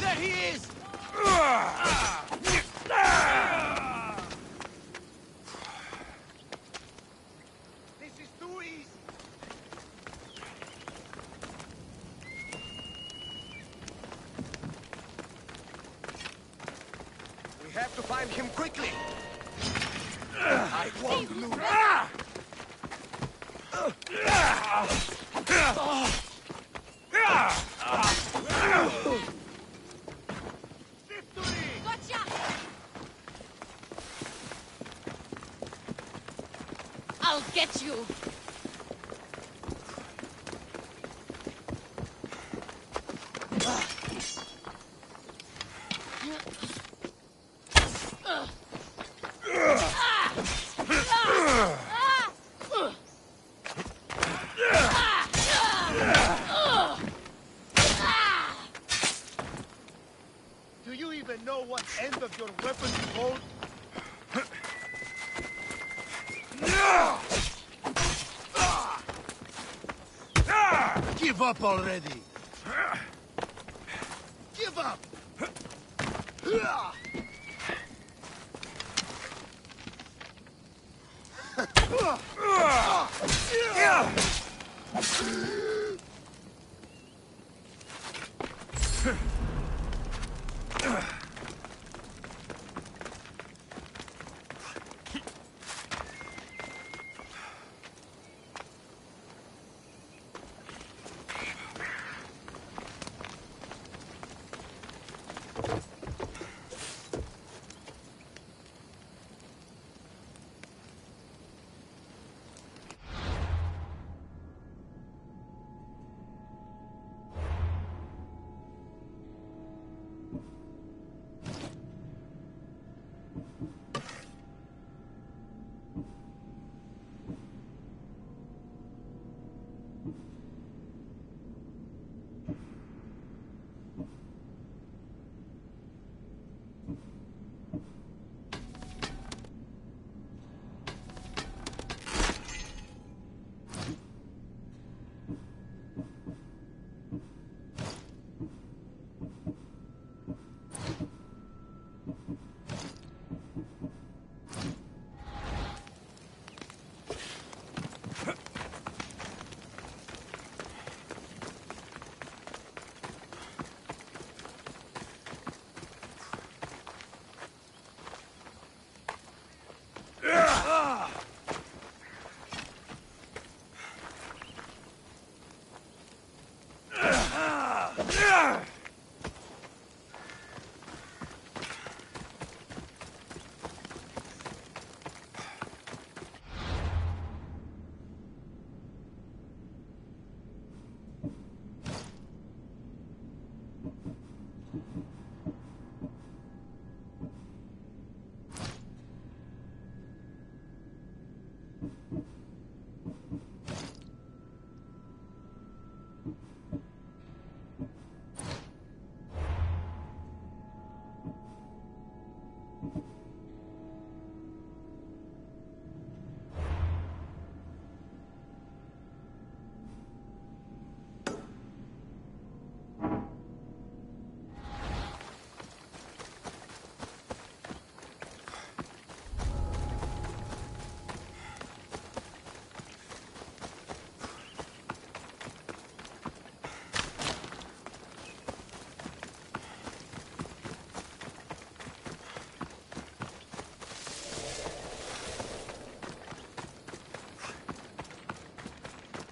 There he is! This is too easy. We have to find him quickly. I won't lose. I'll get you. Do you even know what end of your weapon you hold? Give up already! Give up!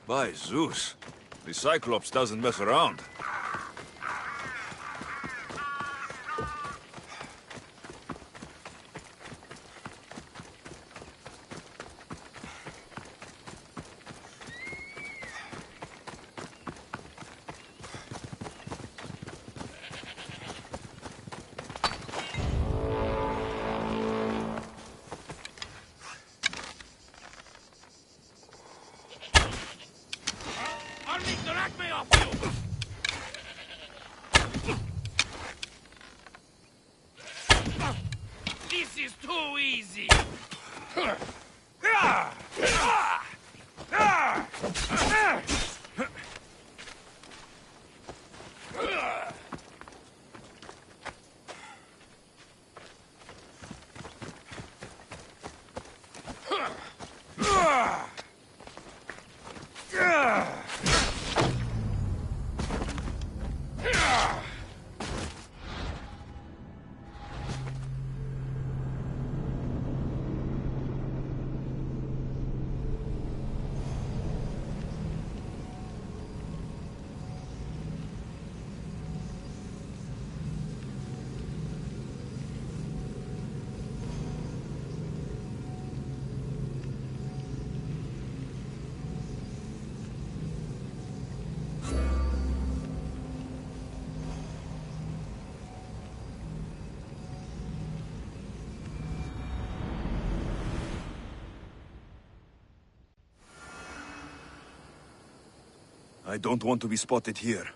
By Zeus, the Cyclops doesn't mess around. This is too easy! I don't want to be spotted here.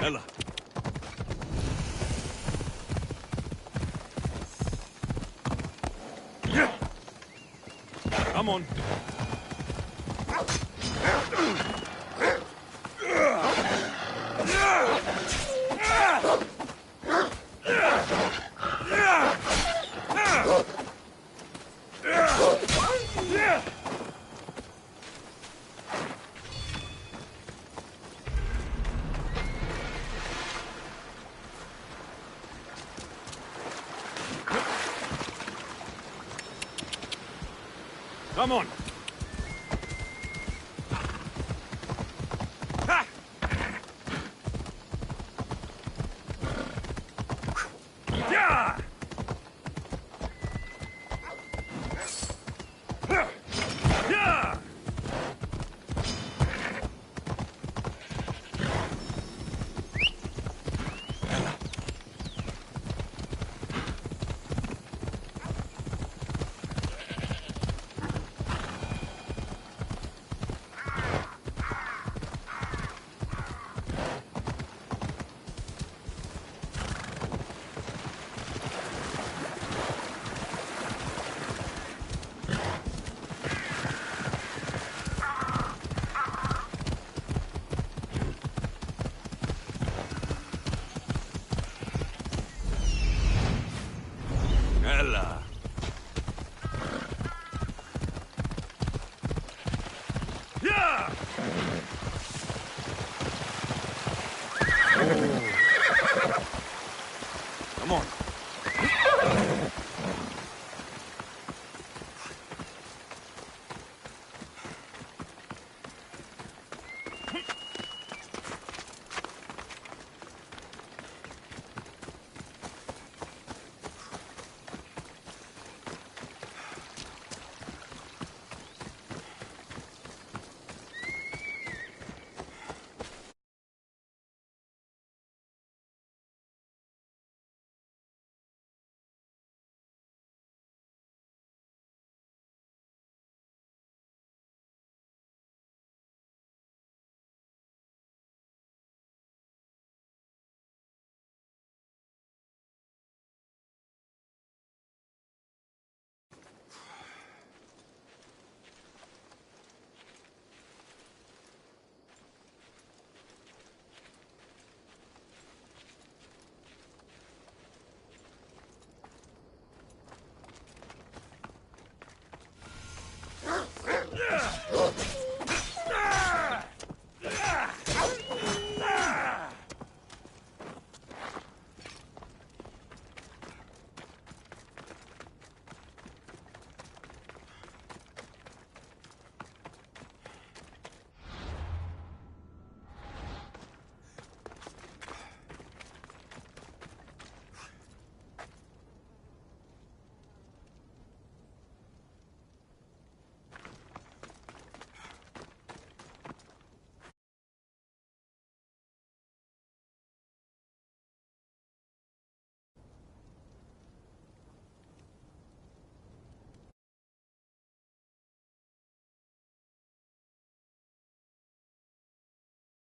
Ella. Come on. Come on.